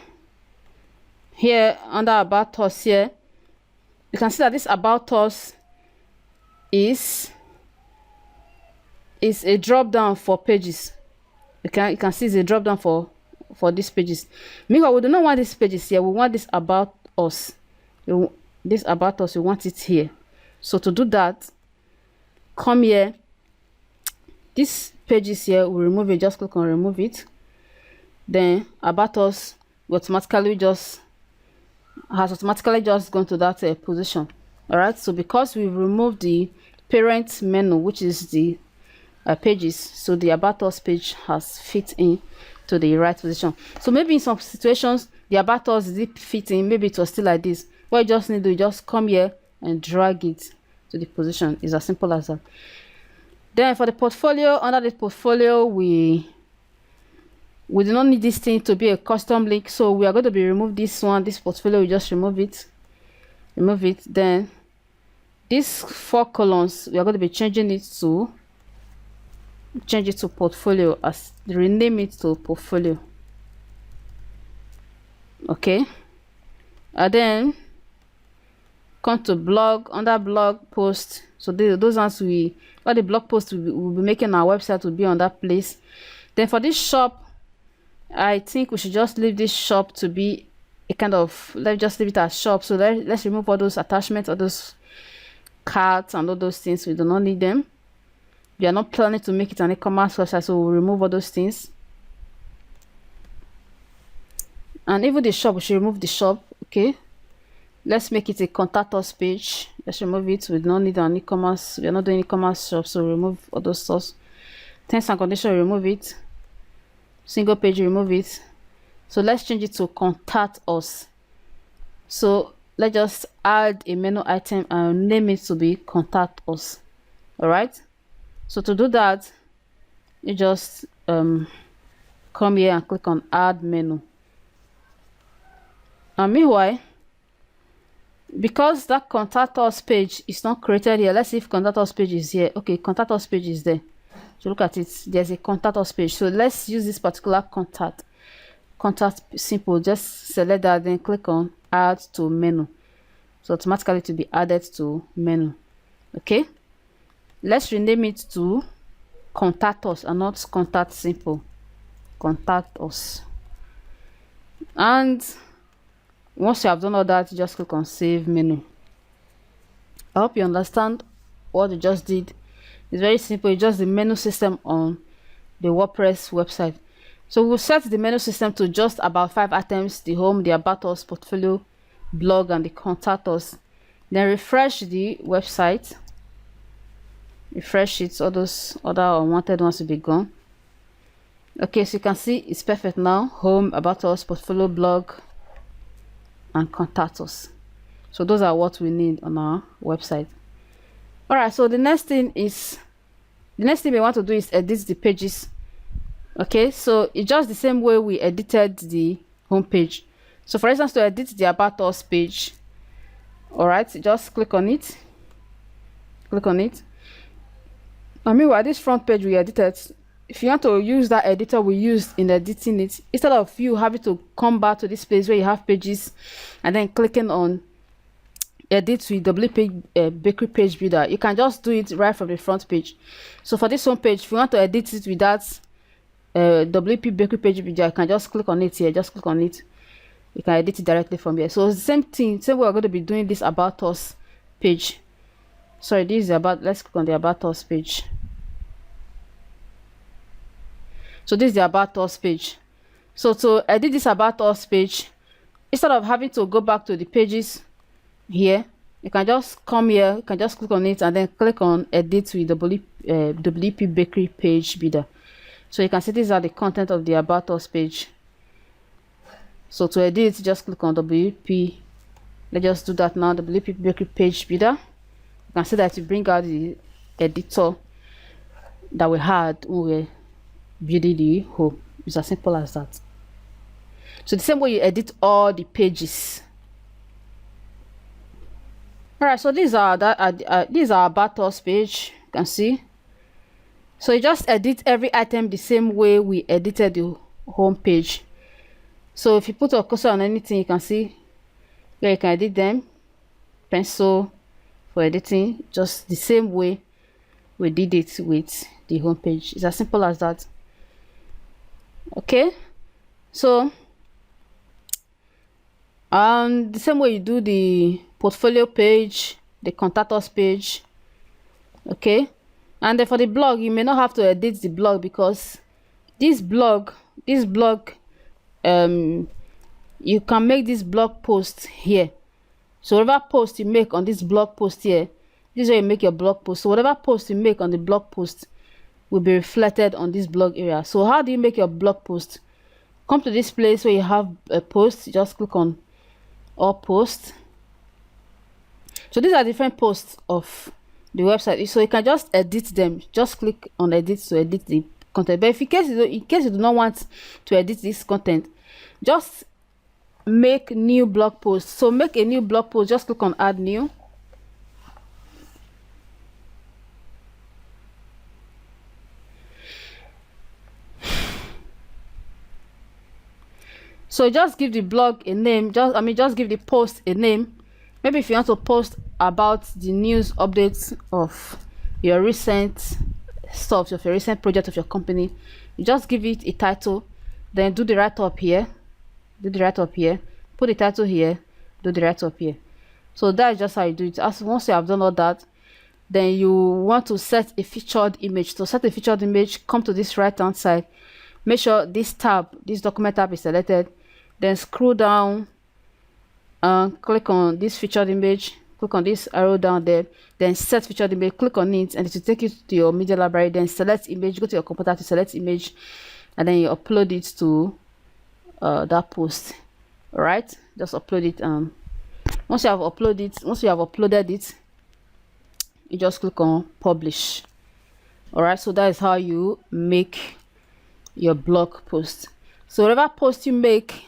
here under about us here, you can see that this about us is a drop down for pages. You can see it's a drop down for these pages. Meanwhile, we do not want these pages here, we want this about us. This about us, we want it here. So to do that, come here, this pages here, we remove it, just click on remove it. Then about us has automatically just gone to that position. All right, so because we removed the parent menu, which is the pages, so the about us page has fit in to the right position. So maybe in some situations the about us did fit in, maybe it was still like this. What you just need to do, just come here and drag it to the position. It's as simple as that. Then for the portfolio, under the portfolio, we do not need this thing to be a custom link, so we are going to be remove this one, this portfolio. We just remove it. Then these 4 columns, we are going to be changing it to portfolio, as rename it to portfolio. Okay, and then come to blog, under blog post. So those ones all the blog posts we'll be making on our website will be on that place. Then for this shop, I think we should just leave this shop to be a kind of, let's just leave it as shop. So let's remove all those attachments, all those cards and all those things. We do not need them. We are not planning to make it an e-commerce website, so we'll remove all those things. And even the shop, we should remove the shop. Okay, let's make it a contact us page. Let's remove it. We do not need an e-commerce. We are not doing e-commerce shop, so remove all those stuff. Terms and conditions, remove it. Single page, remove it. So let's change it to contact us. So let's just add a menu item and name it to be contact us. All right, so to do that, you just come here and click on add menu. And meanwhile, because that contact us page is not created here, let's see if contact us page is here. Okay, contact us page is there. So look at it, there's a contact us page. So let's use this particular contact simple. Just select that, then click on add to menu. So automatically to be added to menu. Okay, let's rename it to contact us and not contact simple. Contact us. And once you have done all that, you just click on save menu. I hope you understand what you just did. It's very simple. It's just the menu system on the WordPress website. So we'll set the menu system to just about 5 items: the home, the about us, portfolio, blog, and the contact us. Then refresh the website. Refresh it, all those other unwanted ones will be gone. Okay, so you can see it's perfect now. Home, about us, portfolio, blog, and contact us. So those are what we need on our website. All right, so the next thing we want to do is edit the pages. Okay, so it's just the same way we edited the home page. So for instance, to edit the about us page, All right, just click on it. Click on it. And meanwhile, this front page we edited, if you want to use that editor we used in editing it, instead of you having to come back to this place where you have pages and then clicking on edit with WP bakery page builder, you can just do it right from the front page. So for this home page, if you want to edit it with that WP bakery page builder, you can just click on it here. Just click on it. You can edit it directly from here. So it's the same thing. Same way we're going to be doing this about us page. Sorry, this is about. Let's click on the about us page. So this is the about us page. So to edit this about us page, instead of having to go back to the pages here, you can just come here. You can just click on it and then click on edit with WP bakery page builder. So you can see these are the content of the about us page. So to edit, just click on WP. Let's just do that now. WP bakery page builder. You can see that you bring out the editor that we had when we were building the home. It's as simple as that. So the same way you edit all the pages. All right. So these are about us page. You can see. So you just edit every item the same way we edited the home page. So if you put a cursor on anything, you can see where you can edit them. Pencil for editing, just the same way we did it with the home page. It's as simple as that. Okay, so the same way you do the portfolio page, the contact us page. Okay, and then for the blog, you may not have to edit the blog because this blog you can make this blog post here. So whatever post you make on this blog post here, this is where you make your blog post. So whatever post you make on the blog post will be reflected on this blog area. So how do you make your blog post? Come to this place where you have a post. Just click on all posts. So these are different posts of the website. So you can just edit them. Just click on edit to edit the content. But if in case you do not want to edit this content, just make new blog post. So make a new blog post. Just click on add new. So just give the blog a name. Just give the post a name. Maybe if you want to post about the news updates of your recent stuff, of your recent project of your company, you just give it a title, then do the write up here. Do the write up here. Put the title here. Do the write up here. So that's just how you do it. Once you have done all that, then you want to set a featured image. To set a featured image, come to this right hand side. Make sure this document tab is selected. Then scroll down and click on this featured image. Click on this arrow down there. Then set featured image. Click on it, and it will take you to your media library. Then select image. Go to your computer to select image, and then you upload it to that post. All right, just upload it. Once you have uploaded it, you just click on publish. All right, so that is how you make your blog post. So whatever post you make,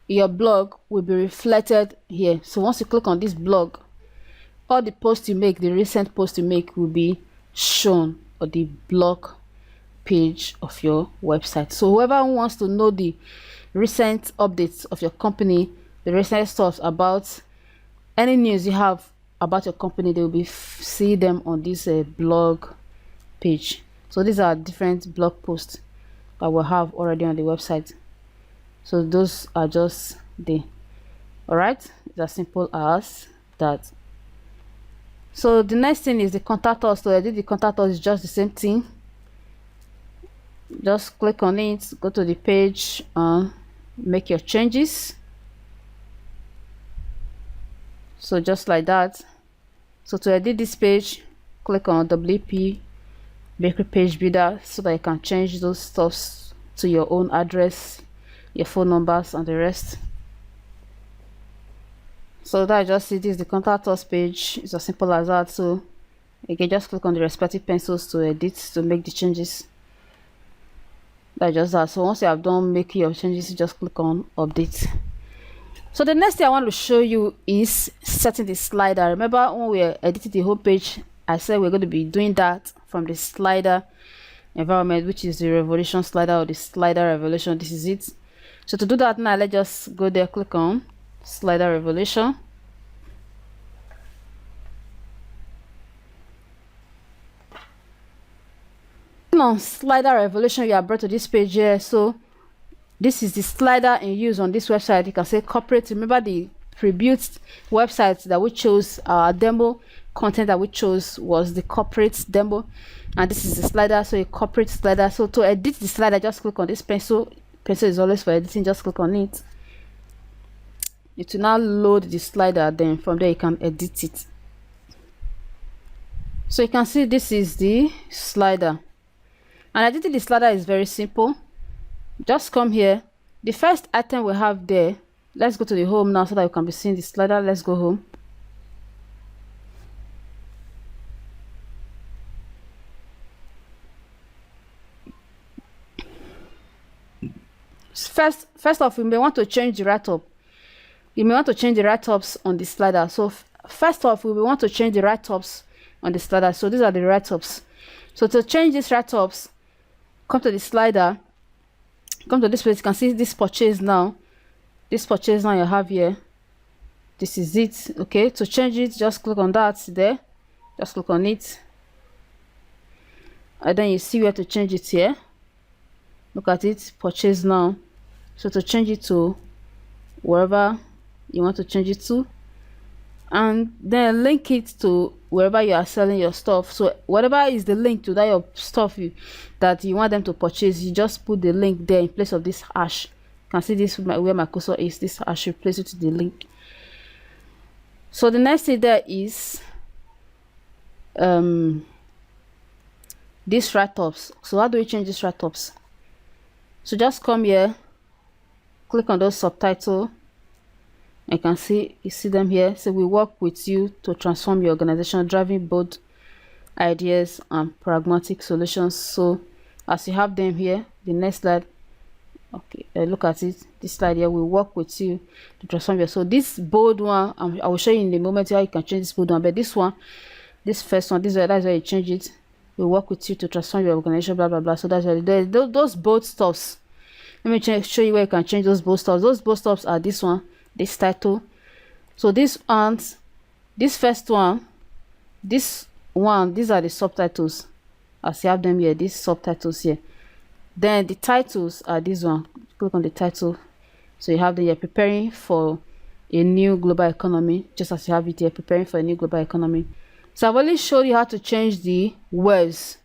your blog will be reflected here. So once you click on this blog, all the posts you make, the recent posts you make, will be shown on the blog page of your website. So whoever wants to know the recent updates of your company, the recent stuff about any news you have about your company, they will be see them on this blog page. So these are different blog posts that we'll have already on the website. So those are just there. All right, it's as simple as that. So the next thing is the contact us. So I did the contact us is just the same thing. Just click on it, go to the page, make your changes. So just like that. So to edit this page, click on WP bakery page builder so that you can change those stuffs to your own address, your phone numbers, and the rest. So that just it is the contact us page. It's as simple as that. So you can just click on the respective pencils to edit, to make the changes. That's just that. So once you have done making your changes, you just click on update. So the next thing I want to show you is setting the slider. Remember when we edited the whole page, I said we're going to be doing that from the slider environment, which is the revolution slider or the slider revolution. This is it. So to do that now, let's just go there, click on slider revolution. On slider revolution, you are brought to this page here. So this is the slider in use on this website. You can say corporate. Remember the pre-built website that we chose, our demo content that we chose was the corporate demo, and this is the slider, so a corporate slider. So to edit the slider, just click on this pencil. Pencil is always for editing, just click on it. It will now load the slider, then from there you can edit it. So you can see this is the slider, and editing the slider is very simple. Just come here, the first item we have there, let's go to the home now so that you can be seeing the slider. Let's go home. First off, we may want to change the write-up. You may want to change the write-ups on the slider. So first off, we will want to change the write-ups on the slider. So these are the write-ups. So to change these write-ups, come to the slider, come to this place. You can see this purchase now. This purchase now you have here. This is it. Okay, to change it, just click on that there. Just click on it, and then you see where to change it here. Look at it, purchase now. So to change it to wherever you want to change it to, and then link it to wherever you are selling your stuff. So whatever is the link to that your stuff that you want them to purchase, you just put the link there in place of this hash. You can see this where my cursor is, this hash, replace it to the link. So the next thing there is these write-ups. So how do we change these write-ups? So just come here, click on those subtitle. I can see, you see them here. So we work with you to transform your organization, driving both ideas and pragmatic solutions. So as you have them here, the next slide, okay, look at it. This slide here, we work with you to transform your. So this bold one, I will show you in a moment how you can change this bold one. But this one, this first one, that's where you change it. We work with you to transform your organization, blah blah blah. So that's why those bold stuffs. Let me show you where you can change those bold stuffs. Those bold stuffs are this one, this title. So this ones, this first one, this one, these are the subtitles. As you have them here, these subtitles here. Then the titles are this one. Click on the title. So you have the you're preparing for a new global economy, just as you have it here, preparing for a new global economy. So I've already showed you how to change the words.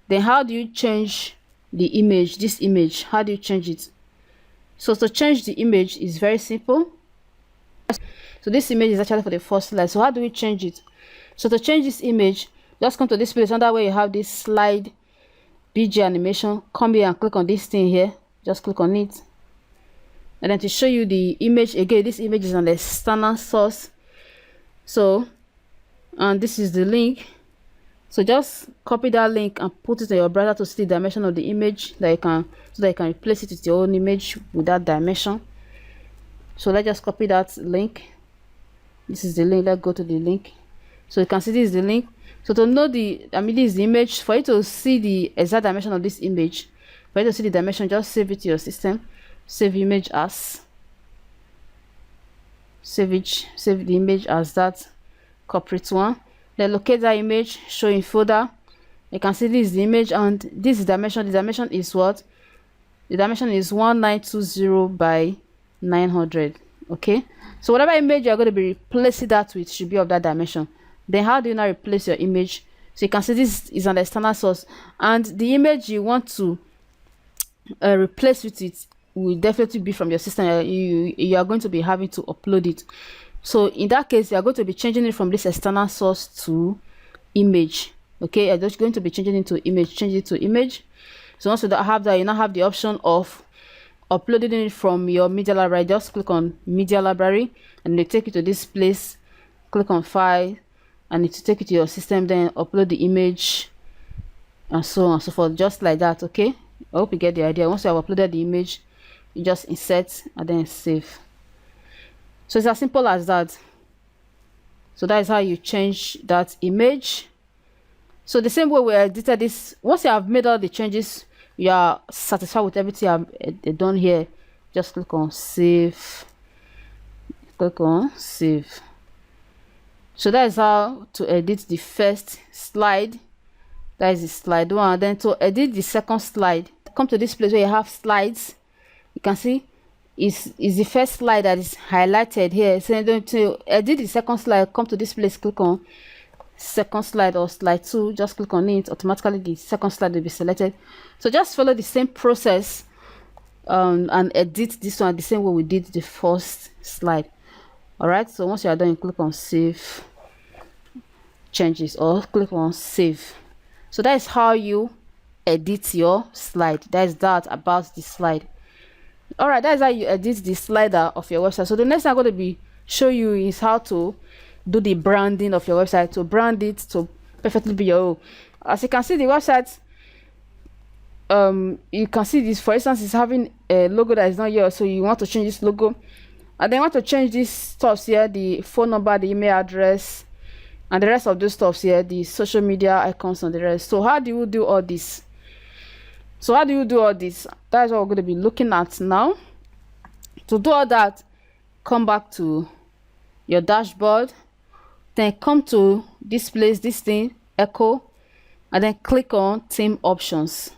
Then how do you change the image? This image, how do you change it? So to change the image is very simple. So this image is actually for the first slide. So how do we change it? So to change this image, just come to this place under where you have this slide BG animation. Come here and click on this thing here. Just click on it. And then to show you the image again, this image is an external source. So and this is the link. So just copy that link and put it in your browser to see the dimension of the image that you can, so that you can replace it with your own image with that dimension. So let's just copy that link. This is the link. Let's go to the link. So you can see this is the link. So to know this is the image. For you to see the exact dimension of this image, for you to see the dimension, just save it to your system. Save image as. Save the image as that corporate one. Then locate that image, show in folder. You can see this is the image, and this is dimension. The dimension is what? The dimension is 1920 by 900. Okay, so whatever image you're going to be replacing that with should be of that dimension. Then how do you now replace your image? So you can see this is an external source, and the image you want to replace with it will definitely be from your system. You are going to be having to upload it. So in that case, you are going to be changing it from this external source to image. Okay, you're just going to be changing it to image. Change it to image. So once you have that, you now have the option of uploading it from your media library. Just click on media library, and they take you to this place. Click on file, and it will take you to your system. Then upload the image, and so on and so forth, just like that. Okay, I hope you get the idea. Once you have uploaded the image, you just insert and then save. So it's as simple as that. So that is how you change that image. So the same way we edited this, once you have made all the changes, you are satisfied with everything I've done here, just click on save. Click on save. So that is how to edit the first slide. That is the slide one. And then to edit the second slide, come to this place where you have slides. You can see is the first slide that is highlighted here. So then to edit the second slide, come to this place, click on second slide or slide 2, just click on it. Automatically the second slide will be selected. So just follow the same process and edit this one the same way we did the first slide. All right, so once you are done, you click on save changes or click on save. So that is how you edit your slide. That is that about the slide. All right, that is how you edit the slider of your website. So the next thing I'm going to be show you is how to do the branding of your website, to brand it to perfectly be your own. As you can see, the website, you can see this, for instance, is having a logo that is not yours, so you want to change this logo, and then you want to change these stuffs here, the phone number, the email address, and the rest of those stuffs here, the social media icons and the rest. So how do you do all this? That is what we're going to be looking at now. To do all that, come back to your dashboard, then come to this place, this thing, echo, and then click on theme options.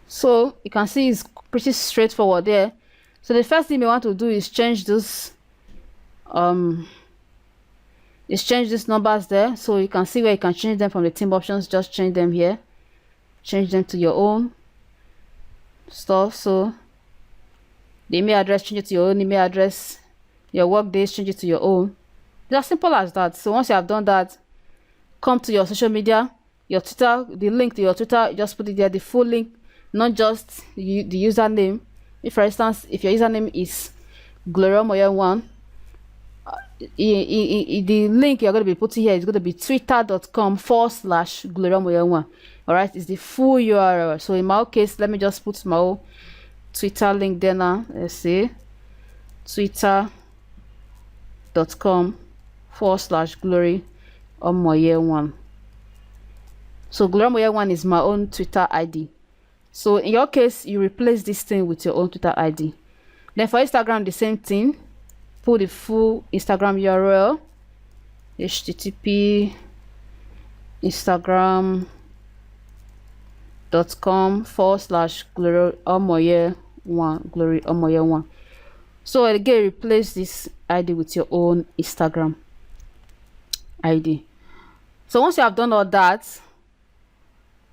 So you can see it's pretty straightforward there. So the first thing you want to do is change this change these numbers there. So you can see where you can change them from the theme options. Just change them here, change them to your own stuff. So the email address, change it to your own email address. Your work days, change it to your own. It's as simple as that. So once you have done that, come to your social media, your Twitter, the link to your Twitter, just put it there, the full link, not just the username. If for instance, if your username is gloriomoye1, the link you're going to be putting here is going to be twitter.com/gloriomoye1. all right, it's the full URL. So in my case, let me just put my own Twitter link there now. Let's see, twitter.com/gloriomoye1. so gloriomoye1 is my own Twitter ID. So in your case, you replace this thing with your own Twitter ID. Then for Instagram, the same thing. Put the full Instagram URL, http instagram.com/gloriomoye1. So again, replace this ID with your own Instagram ID. So once you have done all that,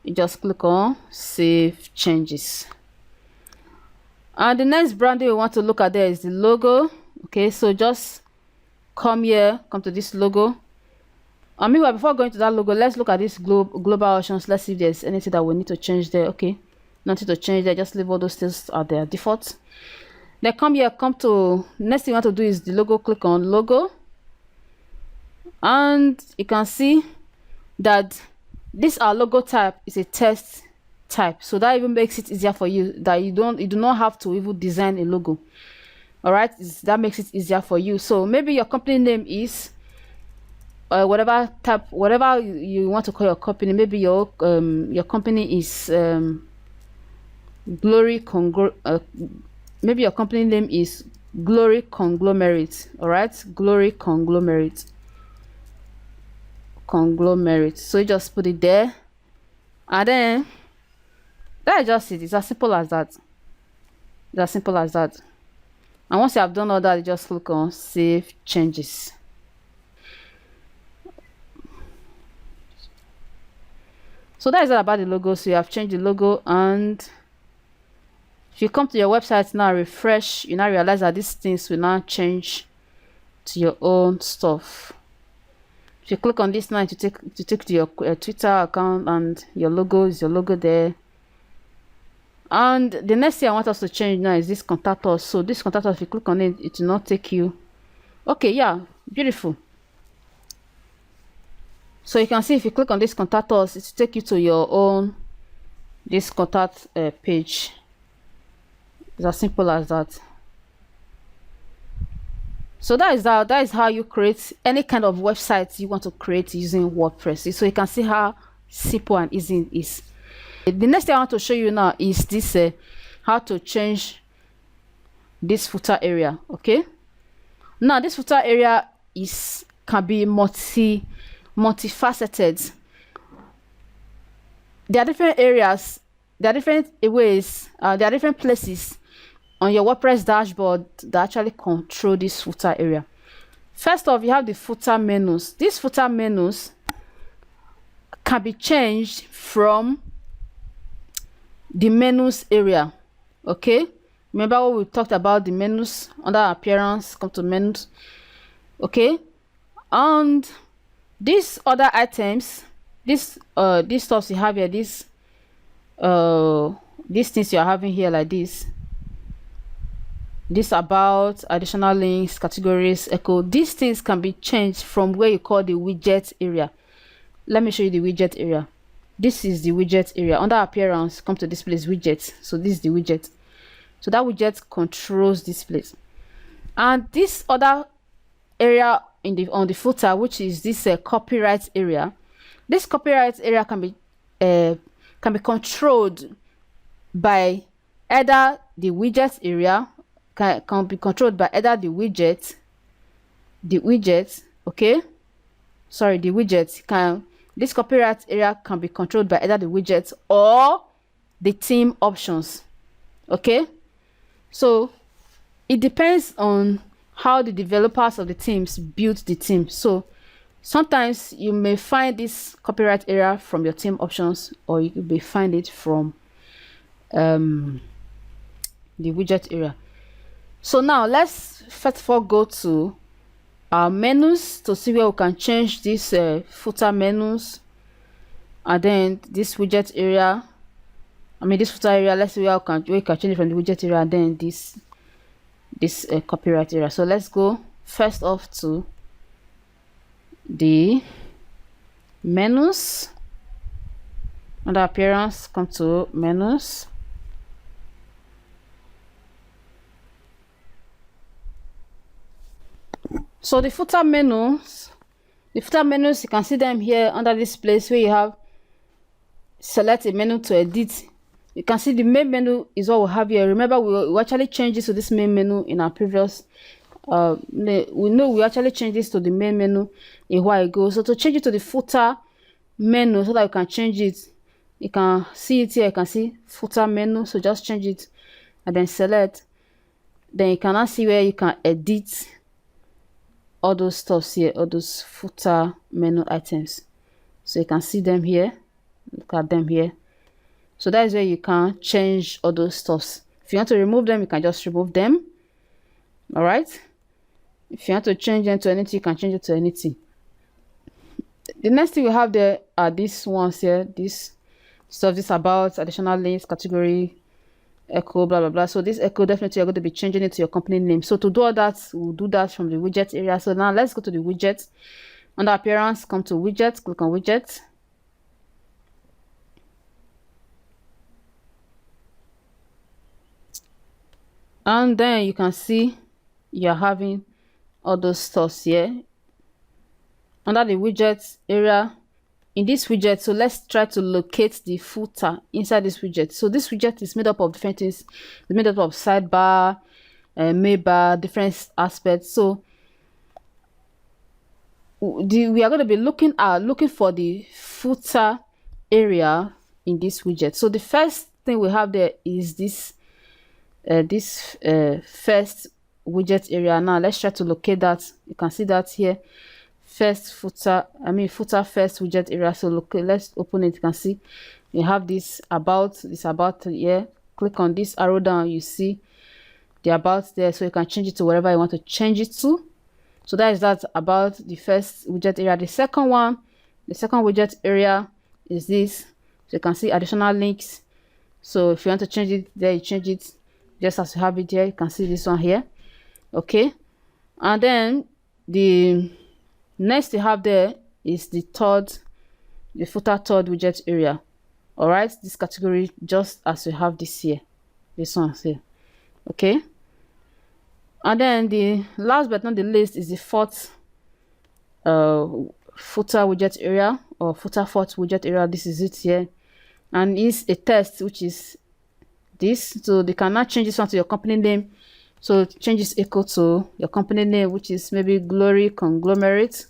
you just click on save changes. And the next branding we want to look at there is the logo. Okay, so just come here, come to this logo. Meanwhile, before going to that logo, let's look at this global options. Let's see if there's anything that we need to change there. Okay, nothing to change there, just leave all those things at their default. Then come here, come to next thing you want to do is the logo. Click on logo, and you can see that this our logo type is a text type, so that even makes it easier for you, that you do not have to even design a logo. All right, that makes it easier for you. So maybe your company name is whatever you want to call your company. Maybe your company is maybe your company name is Glory Conglomerate. All right, Glory Conglomerate. So you just put it there, and then that's just it. It's as simple as that. And once you have done all that, you just click on save changes. So that is all about the logo. So you have changed the logo, and if you come to your website now, refresh, you now realize that these things will now change to your own stuff. If you click on this now, to take to your Twitter account, and your logo is your logo there. And the next thing I want us to change now is this contact us. So this contact us, if you click on it, it will not take you. Okay, yeah, beautiful. So you can see if you click on this contact us, it will take you to your own this contact page. It's as simple as that. So that is how you create any kind of website you want to create using WordPress. So you can see how simple and easy it is. The next thing I want to show you now is this how to change this footer area. Okay, now this footer area can be multifaceted. There are different areas, there are different ways, there are different places on your WordPress dashboard that actually control this footer area. First off, you have the footer menus. These footer menus can be changed from the menus area. Okay, remember what we talked about, the menus under appearance, come to menus. Okay, and these other items, these stuff you have here, these things you are having here, like this about, additional links, categories, echo, these things can be changed from where you call the widget area. Let me show you the widget area. This is the widget area. Under appearance, come to this place, widget. So this is the widget. So that widget controls this place. And this other area on the footer, which is this copyright area. This copyright area can be controlled by either the widget area, can be controlled by either the widget, okay, sorry, the widget this copyright area can be controlled by either the widget or the theme options. Okay, so it depends on how the developers of the teams build the theme. So sometimes you may find this copyright area from your theme options, or you may find it from the widget area. So now let's first of all go to our menus to see where we can change this footer menus, and then this widget area, this footer area. Let's see where we can change it from the widget area, and then this copyright area. So let's go first off to the menus. Under appearance, come to menus. So the footer menus, you can see them here under this place where you have select a menu to edit. You can see the main menu is what we have here. Remember, we actually changed this to this main menu in our previous we actually changed this to the main menu a while ago. So to change it to the footer menu, so that you can change it, you can see it here. You can see footer menu. So just change it and then select. Then you can now see where you can edit all those stuffs here, all those footer menu items. So you can see them here. Look at them here. So that is where you can change all those stuffs. If you want to remove them, you can just remove them. All right. If you want to change them to anything, you can change it to anything. The next thing we have there are these ones here. This stuff, this about, additional links, category, echo, blah blah blah. So this echo, definitely you're going to be changing it to your company name. So to do all that, we'll do that from the widget area. So now let's go to the widget. Under appearance, come to widget, click on widget. And then you can see you're having all those stuffs here under the widget area. In this widget, so let's try to locate the footer inside this widget. So this widget is made up of different things. It's made up of sidebar, main bar, different aspects. So we are going to be looking for the footer area in this widget. So the first thing we have there is this first widget area. Now let's try to locate that. You can see that here, footer first widget area. So look, let's open it. You can see you have this about here. Click on this arrow down, you see the about there, so you can change it to wherever you want to change it to. So that about the first widget area. The second widget area is this. So you can see additional links. So if you want to change it there, you change it just as you have it here. You can see this one here. Okay, and then the next you have there is the footer third widget area. All right, this category just as we have this here, this one here. Okay, and then the last but not the least is the fourth footer widget area, or footer fourth widget area. This is it here, and it's a text, which is this. So they cannot change this one to your company name, so change this equal to your company name, which is maybe Glory Conglomerate.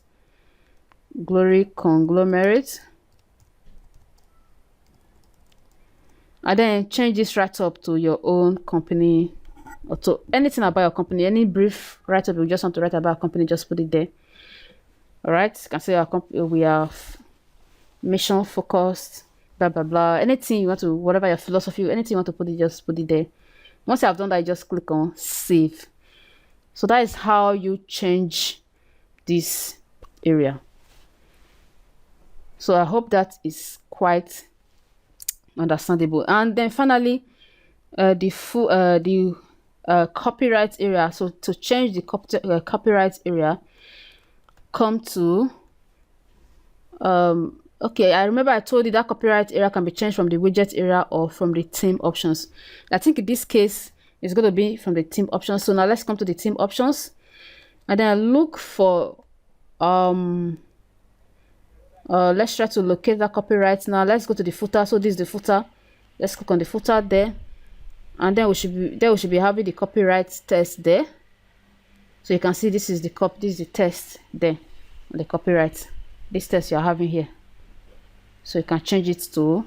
And then change this right up to your own company, or to anything about your company. Any brief write up you just want to write about a company, just put it there. All right, you can say our company, we are mission focused, blah blah blah. Anything you want to, whatever your philosophy, anything you want to put it, just put it there. Once you have done that, you just click on save. So that is how you change this area. So I hope that is quite understandable. And then finally, the copyright area. So to change the copyright area, come to okay, I remember I told you that copyright area can be changed from the widget area or from the theme options. I think in this case it's going to be from the theme options. So now let's come to the theme options, and then look for let's try to locate that copyright. Now let's go to the footer. So this is the footer. Let's click on the footer there, and then we should be having the copyright text there. So you can see this is the text there, the copyright, this text you're having here. So you can change it to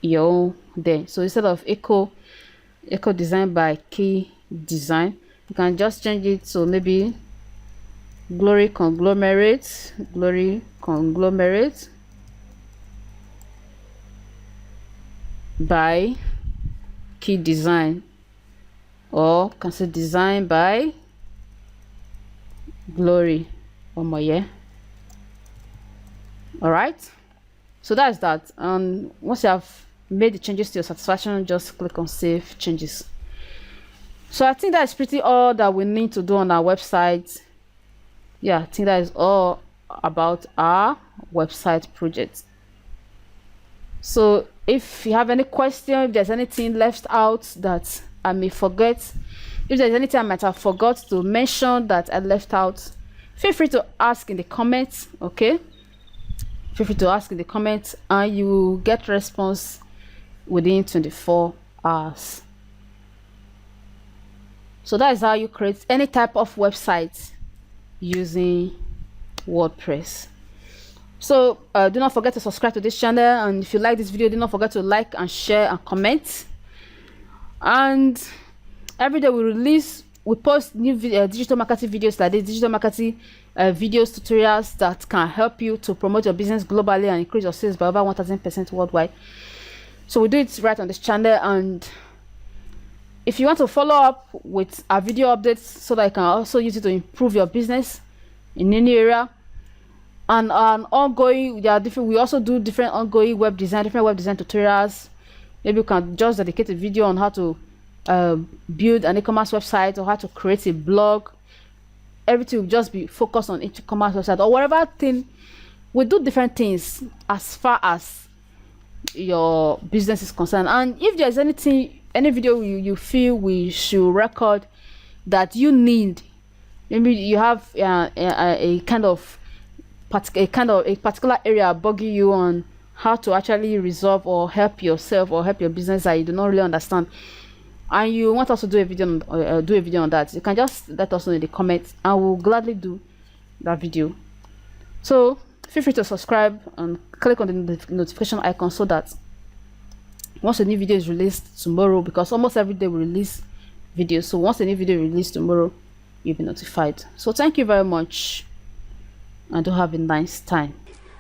your own there. So instead of echo design by key design, you can just change it to maybe Glory Conglomerate by key design, or can say design by Glory. One more, yeah. All right, so that's that. And once you have made the changes to your satisfaction, just click on save changes. So I think that's pretty all that we need to do on our website. Yeah, I think that is all about our website project. So if you have any question, if there's anything left out that I may forget, if there's anything I might have forgot to mention that I left out, feel free to ask in the comments. Okay, feel free to ask in the comments, and you will get response within 24 hours. So that is how you create any type of website using WordPress. So do not forget to subscribe to this channel, and if you like this video, do not forget to like and share and comment. And every day we post new digital marketing videos like this, digital marketing videos, tutorials that can help you to promote your business globally and increase your sales by over 1000% worldwide. So we do it right on this channel. And if you want to follow up with our video updates so that you can also use it to improve your business in any area, and ongoing, we also do different ongoing web design tutorials. Maybe you can just dedicate a video on how to build an e-commerce website, or how to create a blog. Everything will just be focused on e-commerce website or whatever thing. We do different things as far as your business is concerned. And if there's any video you feel we should record that you need, maybe you have a particular area bugging you on how to actually resolve or help yourself or help your business that you do not really understand, and you want us to do a video on that, you can just let us know in the comments, and we'll gladly do that video. So feel free to subscribe and click on the notification icon, so that once a new video is released tomorrow, because almost every day we release videos, so once a new video is released tomorrow, you'll be notified. So thank you very much, and do have a nice time.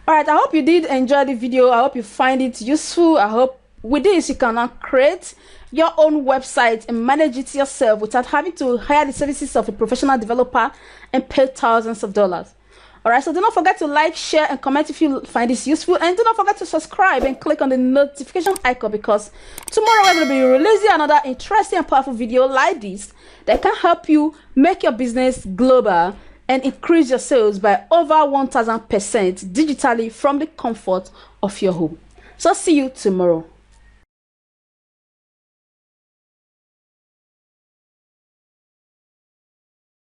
All right, I hope you did enjoy the video. I hope you find it useful. I hope with this you can now create your own website and manage it yourself without having to hire the services of a professional developer and pay thousands of dollars. All right, so do not forget to like, share, and comment if you find this useful, and do not forget to subscribe and click on the notification icon, because tomorrow we're going to be releasing another interesting and powerful video like this that can help you make your business global and increase your sales by over 1000% digitally from the comfort of your home. So see you tomorrow.